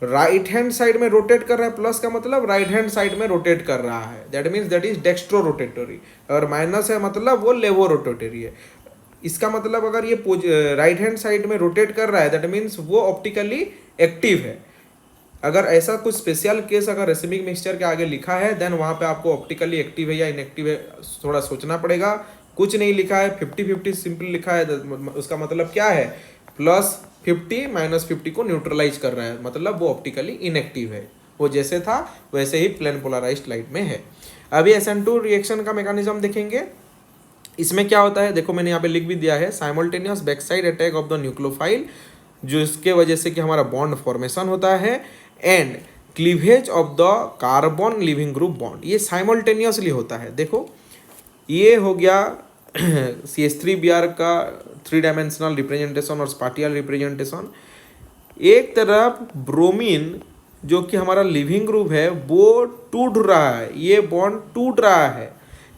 राइट हैंड साइड में रोटेट कर रहा है, प्लस का मतलब राइट हैंड साइड में रोटेट कर रहा है, that means that is dextro rotatory. और माइनस है मतलब वो लेवो रोटेटरी है। इसका मतलब अगर ये राइट हैंड साइड में रोटेट कर रहा है दैट मीन्स वो ऑप्टिकली एक्टिव है। अगर ऐसा कुछ स्पेशल केस अगर रेसिमिक मिक्सचर के आगे लिखा है देन वहां पे आपको ऑप्टिकली एक्टिव है या इनएक्टिव है थोड़ा सोचना पड़ेगा। कुछ नहीं लिखा है 50-50 सिंपल लिखा है, उसका मतलब क्या है? +50 -50 को न्यूट्रलाइज कर रहा है, मतलब वो ऑप्टिकली इनएक्टिव है। वो जैसे था वैसे ही प्लेन पोलराइज्ड लाइट में है। अभी SN2 रिएक्शन का मैकेनिज्म देखेंगे। इसमें क्या होता है देखो, मैंने यहाँ पे लिख भी दिया है, simultaneous backside attack of the nucleophile जो इसके वजह से कि हमारा बॉन्ड फॉर्मेशन होता है, and cleavage of the carbon leaving group bond, ये साइमल्टेनियसली होता है। देखो ये हो गया CH3Br का 3 डायमेंशनल रिप्रेजेंटेशन और स्पाटियल रिप्रेजेंटेशन। एक तरफ ब्रोमीन जो कि हमारा लिविंग ग्रुप है वो टूट रहा है, ये बॉन्ड टूट रहा है,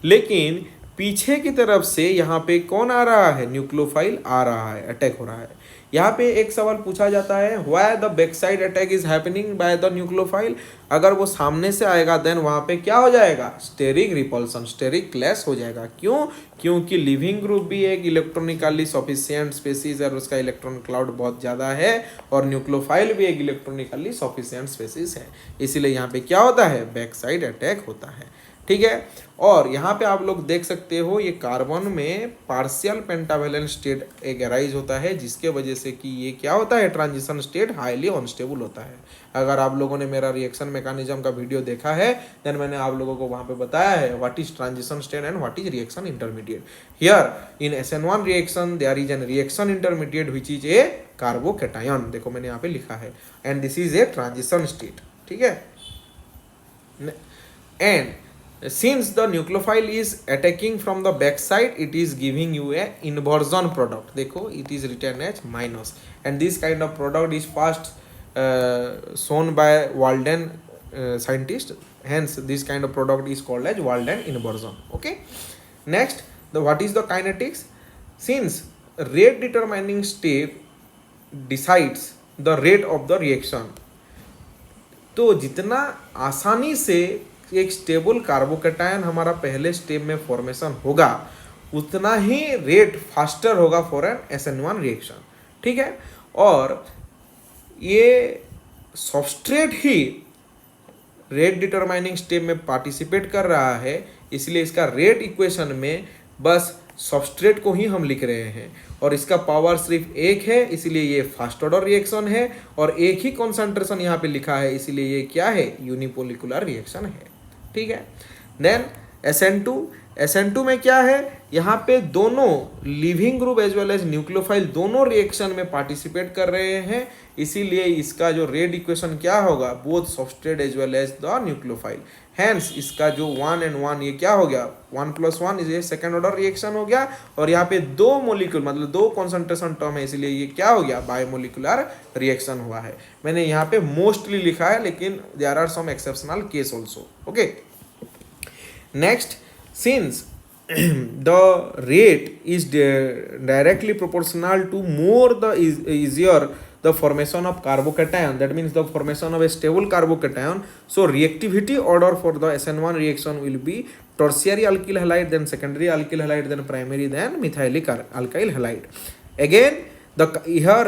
लेकिन पीछे की तरफ से यहाँ पे कौन आ रहा है, न्यूक्लियोफाइल आ रहा है, अटैक हो रहा है। यहाँ पे एक सवाल पूछा जाता है, why the back side attack is happening by the nucleophile. अगर वो सामने से आएगा देन वहाँ पे क्या हो जाएगा, स्टेरिक रिपल्सन, स्टेरिक क्लैश हो जाएगा। क्यों? क्योंकि लिविंग ग्रुप भी एक इलेक्ट्रॉनिकली सफिशिएंट स्पेसीज है और उसका इलेक्ट्रॉन क्लाउड बहुत ज़्यादा है, और न्यूक्लियोफाइल भी एक इलेक्ट्रॉनिकली सफिशिएंट स्पेसीज है, इसीलिए यहाँ पे क्या होता है, बैक साइड अटैक होता है। ठीक है, और यहाँ पे आप लोग देख सकते हो ये कार्बन में पार्शियल पेंटावेलेंट स्टेट एक अराइज होता है, जिसके वजह से कि ये क्या होता है, ट्रांजिशन स्टेट हाईली अनस्टेबल होता है। अगर आप लोगों ने मेरा रिएक्शन मैकेनिज्म का वीडियो देखा है देन मैंने आप लोगों को वहाँ पे बताया है what is transition state and what is reaction intermediate. Here in SN1 reaction there is an reaction intermediate which is a carbocation, देखो मैंने यहाँ पे लिखा है, and this is a transition state. ठीक है, and since the nucleophile is attacking from the back side, it is giving you a inversion product. देखो it is written as minus, and this kind of product is first shown by Walden scientist, hence this kind of product is called as Walden inversion. Okay, next what is the kinetics? Since rate determining step decides the rate of the reaction, तो जितना आसानी से एक stable carbocation हमारा पहले step में formation होगा उतना ही रेट फास्टर होगा फॉर एन SN1 रिएक्शन। ठीक है, और ये सबस्ट्रेट ही रेट डिटरमाइनिंग स्टेप में पार्टिसिपेट कर रहा है, इसलिए इसका रेट इक्वेशन में बस सबस्ट्रेट को ही हम लिख रहे हैं, और इसका पावर सिर्फ एक है, इसलिए ये फास्ट ऑर्डर रिएक्शन है, और एक ही कॉन्सेंट्रेशन यहाँ पे लिखा है, इसलिए ये क्या है, यूनिपोलिकुलर रिएक्शन है। ठीक है, देन SN2 में क्या है, यहाँ पे दोनों leaving group as well as nucleophile दोनों रिएक्शन में पार्टिसिपेट कर रहे हैं, इसीलिए इसका जो रेट इक्वेशन क्या होगा, both substrate as well as the nucleophile, hence इसका जो 1 and 1 ये क्या हो गया, 1 + 1 ये सेकेंड ऑर्डर रिएक्शन हो गया, और यहाँ पे दो मोलिक्यूल मतलब दो कॉन्सेंट्रेशन टर्म है, इसलिए ये क्या हो गया, बायोमोलिकुलर रिएक्शन हुआ है। मैंने यहाँ पे मोस्टली लिखा है, लेकिन there are some exceptional case also. Okay, next, since the rate is directly proportional to more the easier the formation of carbocation, that means the formation of a stable carbocation, so reactivity order for the SN1 reaction will be tertiary alkyl halide, then secondary alkyl halide, then primary, then methylic alkyl halide. Again here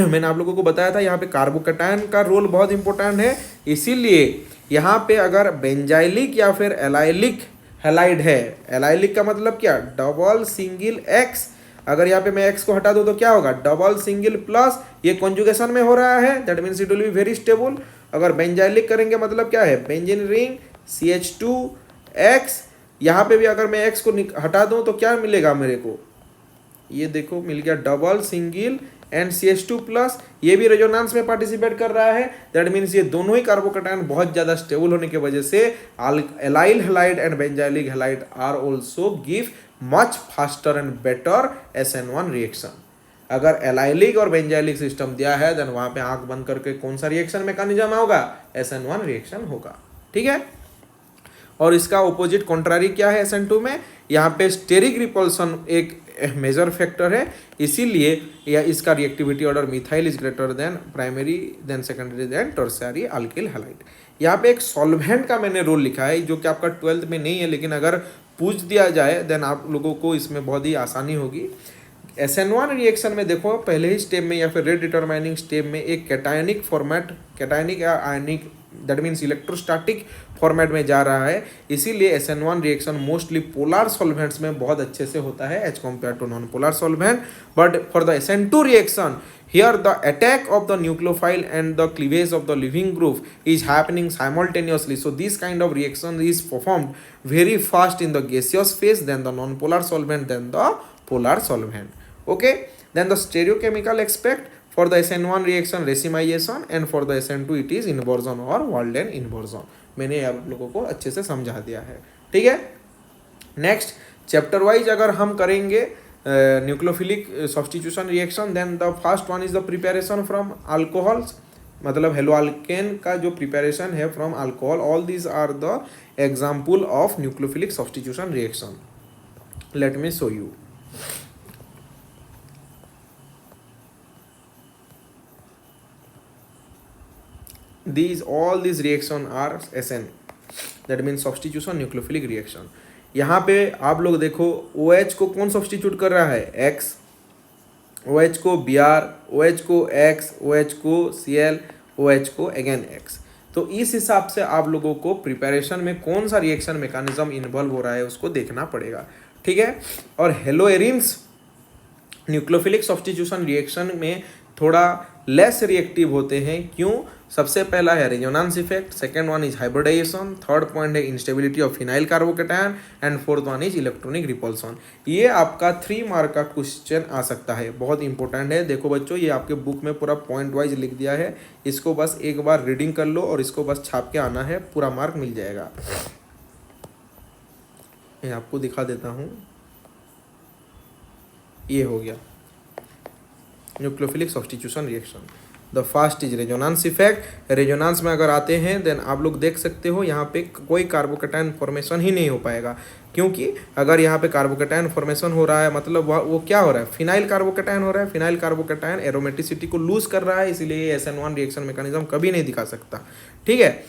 मैंने आप लोगों को बताया था यहाँ पे carbocation का role बहुत इंपॉर्टेंट है, इसीलिए यहाँ पे अगर बेंजाइलिक या फिर एलाइलिक हैलाइड है, एलाइलिक का मतलब क्या, डबल सिंगल एक्स, अगर यहाँ पे मैं एक्स को हटा दूँ तो क्या होगा, डबल सिंगल प्लस, ये कॉन्जुगेशन में हो रहा है, that means it will be very stable. अगर बेंजाइलिक करेंगे मतलब क्या है, बेंजीन रिंग CH2X, यहाँ पे भी अगर मैं एक्स को हटा दूँ तो क्या मिलेगा मेरे को, ये देखो मिल गया डबल सिंगल एंड CH2+, ये भी रेजोनेंस में पार्टिसिपेट कर रहा है, दैट मीन्स ये दोनों ही कार्बोकैटायन बहुत ज़्यादा स्टेबल होने की वजह से allyl halide and benzylic halide are also give much faster and better SN1 reaction. अगर एलाइलिक और बेंजाइलिक सिस्टम दिया है देन वहाँ पे आंख बंद करके कौन सा रिएक्शन मैकेनिज्म होगा, SN1 रिएक्शन होगा। ठीक है, और इसका ऑपोजिट कॉन्ट्रारी क्या है SN2 में, यहाँ पे स्टेरिक रिपल्सन एक मेजर फैक्टर है, इसीलिए या इसका reactivity order methyl is greater than primary than secondary than tertiary alkyl halide. यहाँ पे एक सॉल्वेंट का मैंने रोल लिखा है जो कि आपका 12th में नहीं है, लेकिन अगर पूछ दिया जाए देन आप लोगों को इसमें बहुत ही आसानी होगी। SN1 रिएक्शन में देखो पहले ही स्टेप में या फिर रेट डिटरमाइनिंग स्टेप में एक कैटायनिक फॉर्मेट, कैटायनिक या आयनिक दैट मीन्स इलेक्ट्रोस्टैटिक फॉर्मेट में जा रहा है, इसीलिए SN1 reaction mostly polar solvents में बहुत अच्छे से होता है as compare to non polar solvent. But for the SN2 reaction here the attack of the nucleophile and the cleavage of the living group is happening simultaneously, so this kind of reaction is performed very fast in the gaseous phase, then the non-polar solvent, then the polar solvent. Okay, then the stereochemical aspect for the SN1 reaction racemisation and for the SN2 it is inversion और Walden inversion. मैंने आप लोगों को अच्छे से समझा दिया है, ठीक है। नेक्स्ट चैप्टर वाइज अगर हम करेंगे nucleophilic substitution reaction, then the first one is the preparation from alcohols, मतलब हेलो अल्केन का जो प्रिपरेशन है from alcohol. All these are the example of nucleophilic substitution reaction. Let me show you. all these reaction are SN, that means substitution nucleophilic reaction. यहाँ पे आप लोग देखो OH को कौन सब्स्टिट्यूट कर रहा है, X, OH को Br, OH को X, OH को Cl, OH को अगेन X। तो इस हिसाब से आप लोगों को प्रिपरेशन में कौन सा रिएक्शन मैकेनिज्म इन्वॉल्व हो रहा है उसको देखना पड़ेगा, ठीक है। और हेलोएरिन्स न्यूक्लियोफिलिक सब्स्टिट्यूशन रिएक्शन में थोड़ा लेस रिएक्टिव होते हैं, क्यों? सबसे पहला है resonance effect, second one is hybridization, third point है instability of phenyl carbocation and fourth one is electronic repulsion. ये आपका 3 मार्क का क्वेश्चन आ सकता है, बहुत इंपॉर्टेंट है। देखो बच्चों, ये आपके बुक में पूरा पॉइंट वाइज लिख दिया है, इसको बस एक बार रीडिंग कर लो और इसको बस छाप के आना है, पूरा मार्क मिल जाएगा। मैं आपको दिखा देता हूँ, ये हो गया nucleophilic substitution reaction. The first is resonance effect. Resonance में अगर आते हैं देन आप लोग देख सकते हो यहाँ पे कोई कार्बोकेटायन फॉर्मेशन ही नहीं हो पाएगा, क्योंकि अगर यहाँ पे कार्बोकेटायन फॉर्मेशन हो रहा है मतलब वो क्या हो रहा है, फिनाइल कार्बोकेटायन हो रहा है। फिनाइल कार्बोकेटायन एरोमेटिसिटी को लूज कर रहा है, इसलिए SN1 रिएक्शन मैकेनिज्म कभी नहीं दिखा सकता, ठीक है।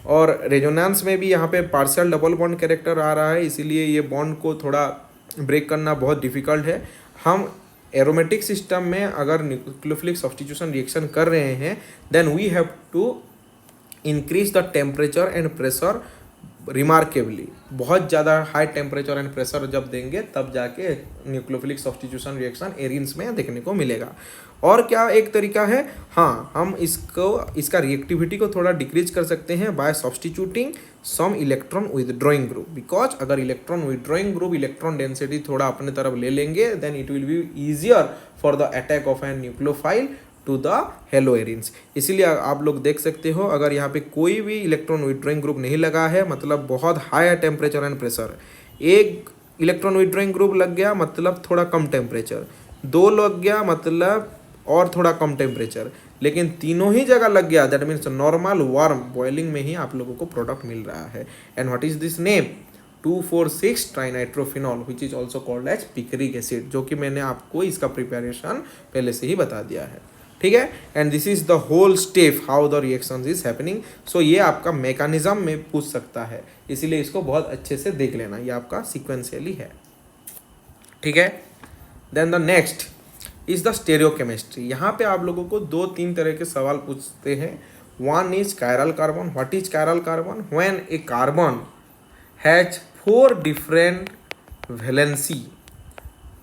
और रेजोनेंस में भी यहाँ पे पार्शियल डबल बॉन्ड कैरेक्टर आ रहा है, इसीलिए ये बॉन्ड को थोड़ा ब्रेक करना बहुत डिफिकल्ट है। हम एरोमेटिक सिस्टम में अगर न्यूक्लियोफिलिक सब्स्टिट्यूशन रिएक्शन कर रहे हैं then we have to increase the temperature and pressure remarkably. बहुत ज़्यादा हाई टेम्परेचर एंड प्रेशर जब देंगे तब जाके न्यूक्लियोफिलिक सब्स्टिट्यूशन रिएक्शन एरिन्स में देखने को मिलेगा। और क्या एक तरीका है, हाँ, हम इसका रिएक्टिविटी को थोड़ा डिक्रीज कर सकते हैं by substituting some electron withdrawing group, because अगर electron withdrawing group electron density थोड़ा अपने तरफ ले लेंगे then it will be easier for the attack of an nucleophile to the haloarenes. इसीलिए आप लोग देख सकते हो अगर यहाँ पे कोई भी इलेक्ट्रॉन विदड्रॉइंग ग्रुप नहीं लगा है मतलब बहुत हाई टेम्परेचर एंड प्रेशर, एक इलेक्ट्रॉन विदड्रॉइंग ग्रुप लग गया मतलब थोड़ा कम टेम्परेचर, 2 लग गया मतलब और थोड़ा कम टेम्परेचर, लेकिन तीनों ही जगह लग गया that means normal warm boiling में ही आप लोगों को प्रोडक्ट मिल रहा है। And what is this name, 2,4,6 trinitrophenol which is also called as picric acid, जो कि मैंने आपको इसका प्रिपरेशन पहले से ही बता दिया है, ठीक है। And this is the whole step how the reaction is happening. So ये आपका मैकेनिज्म में पूछ सकता है, इसीलिए इसको बहुत अच्छे से देख लेना, ये आपका सिक्वेंशियली है, ठीक है। Then the next is the stereochemistry. यहाँ पे आप लोगों को 2-3 तरह के सवाल पूछते हैं। One is chiral carbon. What is chiral carbon? When A carbon has 4 different valency,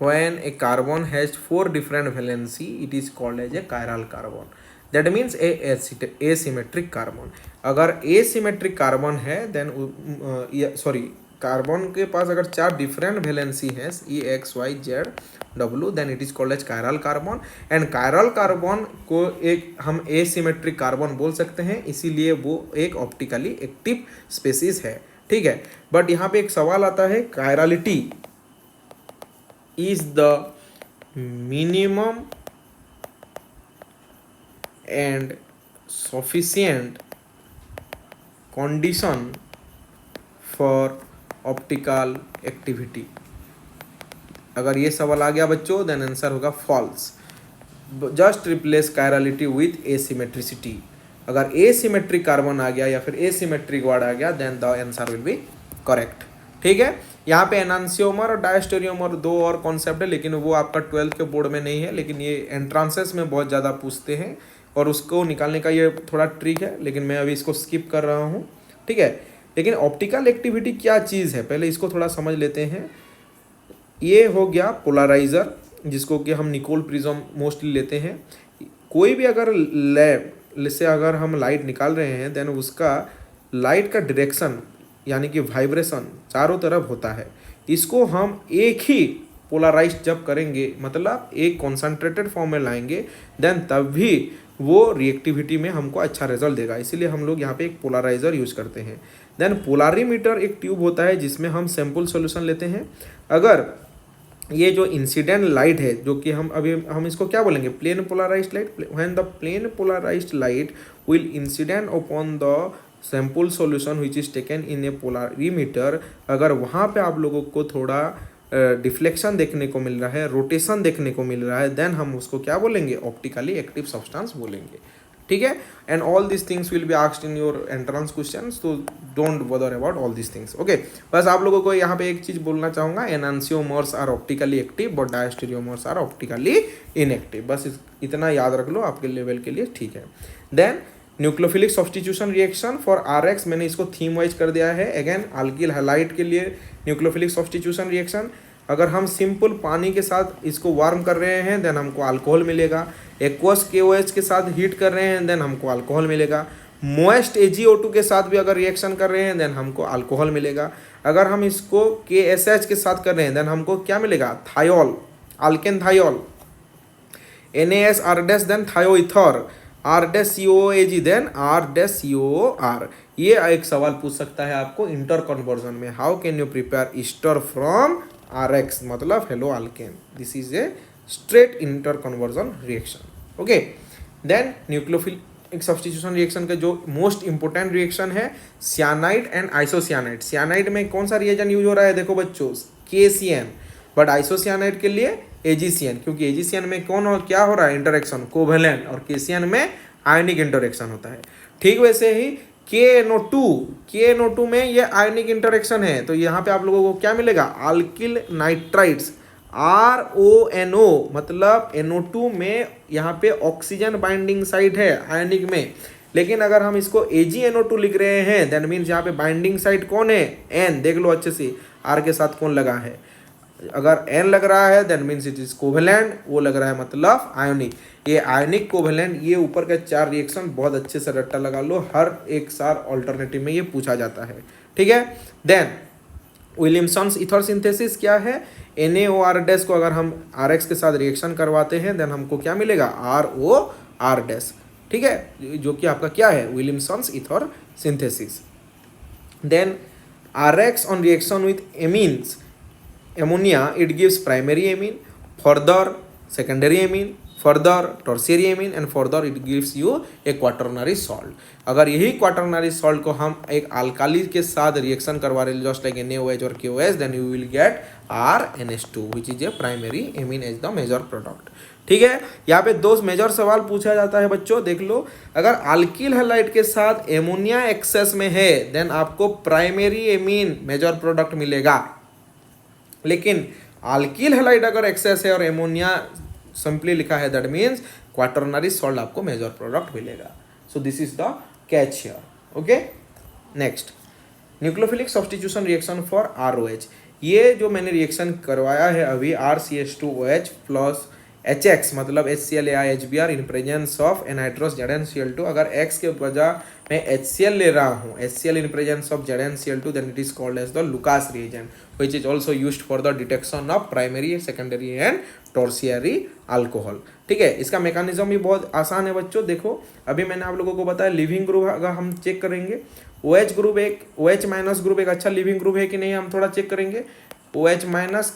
when a carbon has 4 different valency it is called as a chiral carbon, that means a asymmetric carbon। अगर asymmetric carbon है then carbon के पास अगर 4 different valency है E X Y Z W then it is called as chiral carbon. And chiral carbon को एक हम asymmetric carbon बोल सकते हैं, इसीलिए वो एक ऑप्टिकली एक्टिव स्पेसीज है, ठीक है। बट यहाँ पे एक सवाल आता है, chirality is the minimum and sufficient condition for optical activity। अगर ये सवाल आ गया बच्चों देन आंसर होगा false. Just replace chirality with asymmetricity. अगर एसिमेट्रिक कार्बन आ गया या फिर एसिमेट्रिक वर्ड आ गया then the answer will be correct, ठीक है। यहाँ पे एनांसियोमर और डायस्टेरियोमर 2 और कॉन्सेप्ट है, लेकिन वो आपका 12th के बोर्ड में नहीं है, लेकिन ये एंट्रांसेस में बहुत ज़्यादा पूछते हैं और उसको निकालने का ये थोड़ा ट्रिक है, लेकिन मैं अभी इसको स्किप कर रहा हूँ, ठीक है। लेकिन ऑप्टिकल एक्टिविटी क्या चीज़ है पहले इसको थोड़ा समझ लेते हैं। ये हो गया पोलराइज़र, जिसको कि हम निकोल प्रिज्म मोस्टली लेते हैं। कोई भी अगर लैब से अगर हम लाइट निकाल रहे हैं देन उसका लाइट का डायरेक्शन यानी कि वाइब्रेशन चारों तरफ होता है। इसको हम एक ही पोलराइज जब करेंगे, मतलब एक कॉन्सेंट्रेटेड फॉर्म में लाएंगे, देन तभी वो रिएक्टिविटी में हमको अच्छा रिजल्ट देगा। इसीलिए हम लोग यहाँ पे एक पोलराइजर यूज करते हैं। देन पोलारीमीटर एक ट्यूब होता है जिसमें हम सैंपल सॉल्यूशन लेते हैं। अगर ये जो इंसिडेंट लाइट है, जो कि हम इसको क्या बोलेंगे, plane polarised light, when the plane polarised light will incident upon the sample solution which is taken in a polarimeter, अगर वहाँ पे आप लोगों को थोड़ा डिफ्लेक्शन देखने को मिल रहा है, रोटेशन देखने को मिल रहा है, देन हम उसको क्या बोलेंगे, ऑप्टिकली एक्टिव सब्सटेंस बोलेंगे। ठीक है, and all this things will be asked in your entrance questions, तो don't bother about all this things. Okay, बस आप लोगों को यहाँ पे एक चीज बोलना चाहूँगा, enantiomers are optically active but diastereomers are optically inactive. बस इतना याद रख लो, आपके लेवल के लिए ठीक है। Then nucleophilic substitution reaction for R X, मैंने इसको थीम वाइज कर दिया है। अगेन अल्किल हैलाइड के लिए न्यूक्लियोफिलिक सब्स्टिट्यूशन रिएक्शन, अगर हम सिंपल पानी के साथ इसको वार्म कर रहे हैं देन हमको अल्कोहल मिलेगा। एक्वस KOH के साथ हीट कर रहे हैं देन हमको अल्कोहल मिलेगा। मोएस्ट AgO2 के साथ भी अगर रिएक्शन कर रहे हैं देन हमको अल्कोहल मिलेगा। अगर हम इसको KSH के साथ कर रहे हैं देन हमको क्या मिलेगा, thiol, alkane thiol. NaS R- then thioether, R-COOAg then R-COOR। ये एक सवाल पूछ सकता है आपको इंटर कन्वर्जन में, how can you prepare ester from RX, मतलब halo alkane. This is a straight interconversion reaction. Okay, then nucleophilic substitution reaction का जो मोस्ट इंपोर्टेंट रिएक्शन है सियानाइड एंड आइसोसियानाइड। सियानाइड में कौन सा रिएजन यूज हो रहा है, देखो बच्चों, KCN, बट आइसोसियानाइड के लिए AgCN, क्योंकि AgCN में कौन और क्या हो रहा है, इंटरेक्शन कोवेलेंट, और KCN में आयनिक इंटरेक्शन होता है। ठीक वैसे ही KNO2 में ये आयनिक इंटरेक्शन है, तो यहाँ पे आप लोगों को क्या मिलेगा, अल्किल नाइट्राइड्स, RONO, मतलब NO2 में यहाँ पे ऑक्सीजन बाइंडिंग साइट है आयनिक में, लेकिन अगर हम इसको AgNO2 लिख रहे हैं देन मीन्स यहाँ पे बाइंडिंग साइट कौन है, N, देख लो अच्छे से, R के साथ कौन लगा है, अगर N लग रहा है then means it is covalent, वो लग रहा है मतलब आयोनिक। ये आयोनिक कोवेलेंट, ये ऊपर का 4 रिएक्शन बहुत अच्छे से रट्टा लगा लो, हर एक साल ऑल्टरनेटिव में ये पूछा जाता है। ठीक है, देन विलियमसन्स ईथर सिंथेसिस क्या है, NaOR- को अगर हम RX के साथ रिएक्शन करवाते हैं देन हमको क्या मिलेगा, ROR-। ठीक है, जो कि आपका क्या है, Williamson's ether synthesis. Then RX on reaction with amines, ammonia, it gives primary amine, further secondary amine, further tertiary amine, and further it gives you a quaternary salt। अगर यही क्वाटरनरी सॉल्ट को हम एक अल्काली के साथ reaction करवा रहे just like NaOH और KOH, then you will get RNH2 which is a primary amine as the major product. ठीक है, यहाँ पे 2 मेजर सवाल पूछा जाता है बच्चों, देख लो, अगर अल्किल हैलाइड के साथ एमोनिया एक्सेस में है देन आपको प्राइमरी एमीन मेजर प्रोडक्ट मिलेगा, लेकिन अल्किल हैलाइड अगर एक्सेस है और एमोनिया सिंपली लिखा है दैट मीन्स क्वाटरनरी सॉल्ट आपको मेजर प्रोडक्ट मिलेगा। So this is the catch here. Okay, next nucleophilic substitution reaction for ROH। ये जो मैंने रिएक्शन करवाया है अभी, RCH2OH प्लस HX, मतलब HCl/HBr in presence of एनाइट्रस ZnCl2। अगर X के बजाय मैं HCl ले रहा हूँ, HCl in presence of ZnCl2, then it is called as the Lucas reagent which is also used for the detection of primary, secondary and tertiary alcohol। ठीक है, इसका मैकेनिज्म भी बहुत आसान है बच्चों। देखो अभी मैंने आप लोगों को बताया लिविंग ग्रुप अगर हम चेक करेंगे, OH ग्रुप OH- ग्रुप एक अच्छा लिविंग ग्रुप है कि नहीं, हम थोड़ा चेक करेंगे। OH-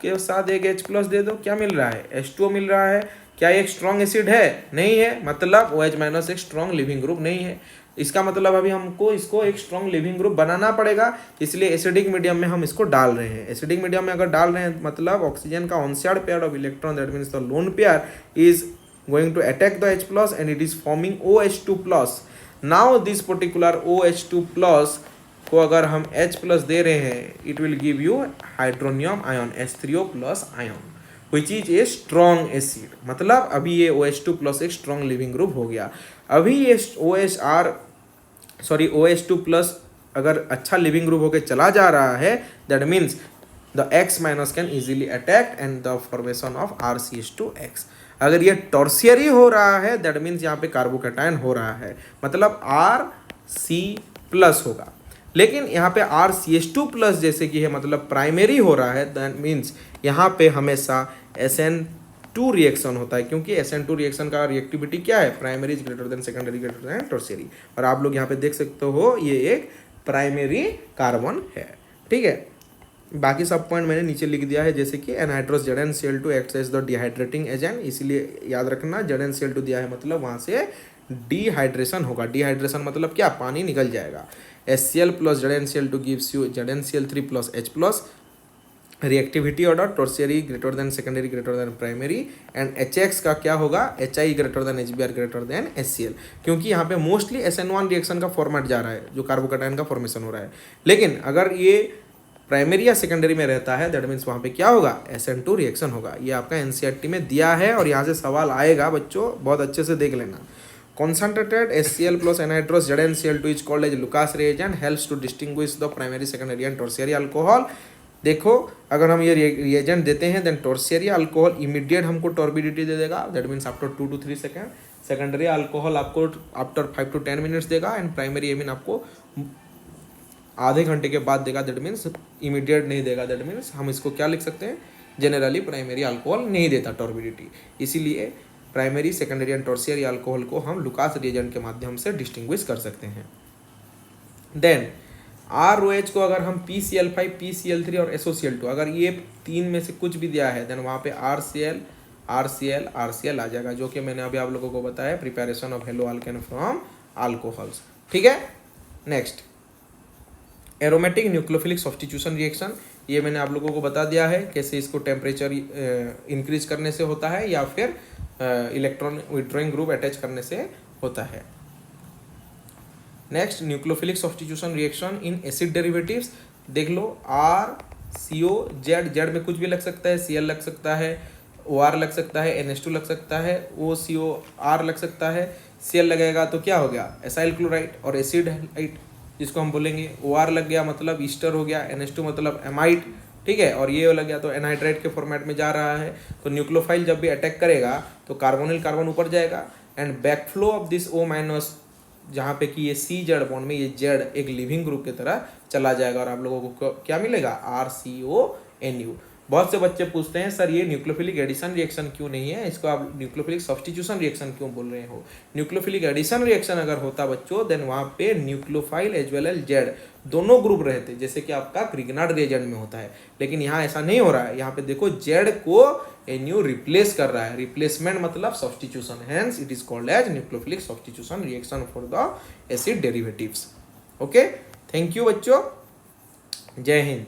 के साथ एक H+ दे दो, क्या मिल रहा है, H2O मिल रहा है। क्या एक स्ट्रॉन्ग एसिड है, नहीं है, मतलब OH- एक स्ट्रॉन्ग लिविंग ग्रुप नहीं है। इसका मतलब अभी हमको इसको एक स्ट्रॉन्ग लिविंग ग्रुप बनाना पड़ेगा, इसलिए एसिडिक मीडियम में हम इसको डाल रहे हैं। एसिडिक मीडियम में अगर डाल रहे हैं मतलब ऑक्सीजन का unshared pair of electron, that means the lone pair is going to attack the H+ and it is forming OH2+। Now this particular OH2+ को अगर हम H+ दे रहे हैं, it will give you hydronium ion H3O+ ion which is a strong acid. मतलब अभी ये OH2+ एक स्ट्रॉन्ग लिविंग ग्रुप हो गया। अभी ये OH2+ अगर अच्छा लिविंग ग्रुप होकर चला जा रहा है, that means the X- can easily attack and the formation of RCH2X। अगर ये टॉर्सियरी हो रहा है दैट मीन्स यहाँ पे कार्बोकैटायन हो रहा है, मतलब RC+ होगा। लेकिन यहाँ पे RCH2 प्लस जैसे कि है मतलब प्राइमरी हो रहा है, दैट मीन्स यहाँ पे हमेशा SN2 रिएक्शन होता है, क्योंकि SN2 रिएक्शन का रिएक्टिविटी क्या है, primary is greater then secondary greater than tertiary. और आप लोग यहाँ पे देख सकते हो ये एक प्राइमरी कार्बन है, ठीक है। बाकी सब पॉइंट मैंने नीचे लिख दिया है, जैसे कि anhydrous ZnCl2 acts as the dehydrating agent, इसीलिए याद रखना ZnCl2 दिया है मतलब वहाँ से डिहाइड्रेशन होगा। डिहाइड्रेशन मतलब क्या, पानी निकल जाएगा। HCl plus ZnCl2 gives you ZnCl3 plus H plus, reactivity order tertiary greater than secondary greater than primary, and HX का क्या होगा, HI greater than HBr greater than HCl, क्योंकि यहाँ पे मोस्टली SN1 रिएक्शन का फॉर्मेट जा रहा है जो कार्बोकैटायन का फॉर्मेशन हो रहा है। लेकिन अगर ये प्राइमरी या सेकेंडरी में रहता है, दैट मीन्स वहाँ पे क्या होगा, SN2 रिएक्शन होगा। ये आपका NCERT में दिया है और यहाँ से सवाल आएगा बच्चों, बहुत अच्छे से देख लेना। Concentrated HCl plus anhydrous ZnCl2 is called as Lucas reagent, helps to distinguish the primary, secondary and tertiary alcohol। देखो अगर हम ये रिएजेंट देते हैं देन टर्शियरी अल्कोहल इमीडिएट हमको टॉर्बिडिटी दे देगा, that means after 2 to 3 second. Secondary alcohol आपको after 5 to 10 minutes देगा, एंड प्राइमरी एमिन आपको आधे घंटे के बाद देगा, दैट मीन्स इमीडिएट नहीं देगा। दैट मीन्स हम इसको क्या लिख सकते हैं, जनरली प्राइमरी अल्कोहल नहीं देता टॉर्बिडिटी, इसीलिए primary, secondary and tertiary alcohol को हम लुकास रिएजेंट के माध्यम से डिस्टिंग्विश कर सकते हैं। देन ROH को अगर हम PCl5, PCl3 और SOCl2, अगर ये तीन में से कुछ भी दिया है देन वहाँ पे RCl आ जाएगा, जो कि मैंने अभी आप लोगों को बताया, preparation of hello alkane from alcohols, ठीक है। Next aromatic nucleophilic substitution reaction, ये मैंने आप लोगों को बता दिया है कैसे इसको टेम्परेचर इंक्रीज करने से होता है या फिर इलेक्ट्रॉन विड्रॉइंग ग्रुप अटैच करने से होता है। Next nucleophilic substitution reaction in acid derivatives, देख लो RCOZ, में कुछ भी लग सकता है, Cl लग सकता है, OR लग सकता है, NH2 लग सकता है, OCOR लग सकता है। Cl लगेगा तो क्या हो गया, एसाइल क्लोराइड, और एसिड हाइट जिसको हम बोलेंगे, OR लग गया मतलब ईस्टर हो गया, NH2 मतलब एमाइड, ठीक है, और ये लग गया तो एनहाइड्राइड के फॉर्मेट में जा रहा है। तो न्यूक्लियोफाइल जब भी अटैक करेगा तो कार्बोनिल कार्बन ऊपर जाएगा, and backflow of this O-, जहाँ पे कि ये CZ बॉन्ड में ये Z एक लिविंग ग्रुप की तरह चला जाएगा, और आप लोगों को क्या मिलेगा, RCONU। बहुत से बच्चे पूछते हैं सर ये न्यूक्लियोफिलिक एडिशन रिएक्शन क्यों नहीं है, इसको आप न्यूक्लियोफिलिक सब्स्टिट्यूशन रिएक्शन क्यों बोल रहे हो। न्यूक्लियोफिलिक एडिशन रिएक्शन अगर होता बच्चों देन वहाँ पे nucleophile as well as Z दोनों ग्रुप रहते, जैसे कि आपका ग्रिग्नार्ड रिएजेंट में होता है। लेकिन यहाँ ऐसा नहीं हो रहा है, यहाँ पे देखो जेड को NU रिप्लेस कर रहा है, रिप्लेसमेंट मतलब substitution, hence it is called as nucleophilic substitution reaction for the acid derivatives. Okay, thank you बच्चों, जय हिंद।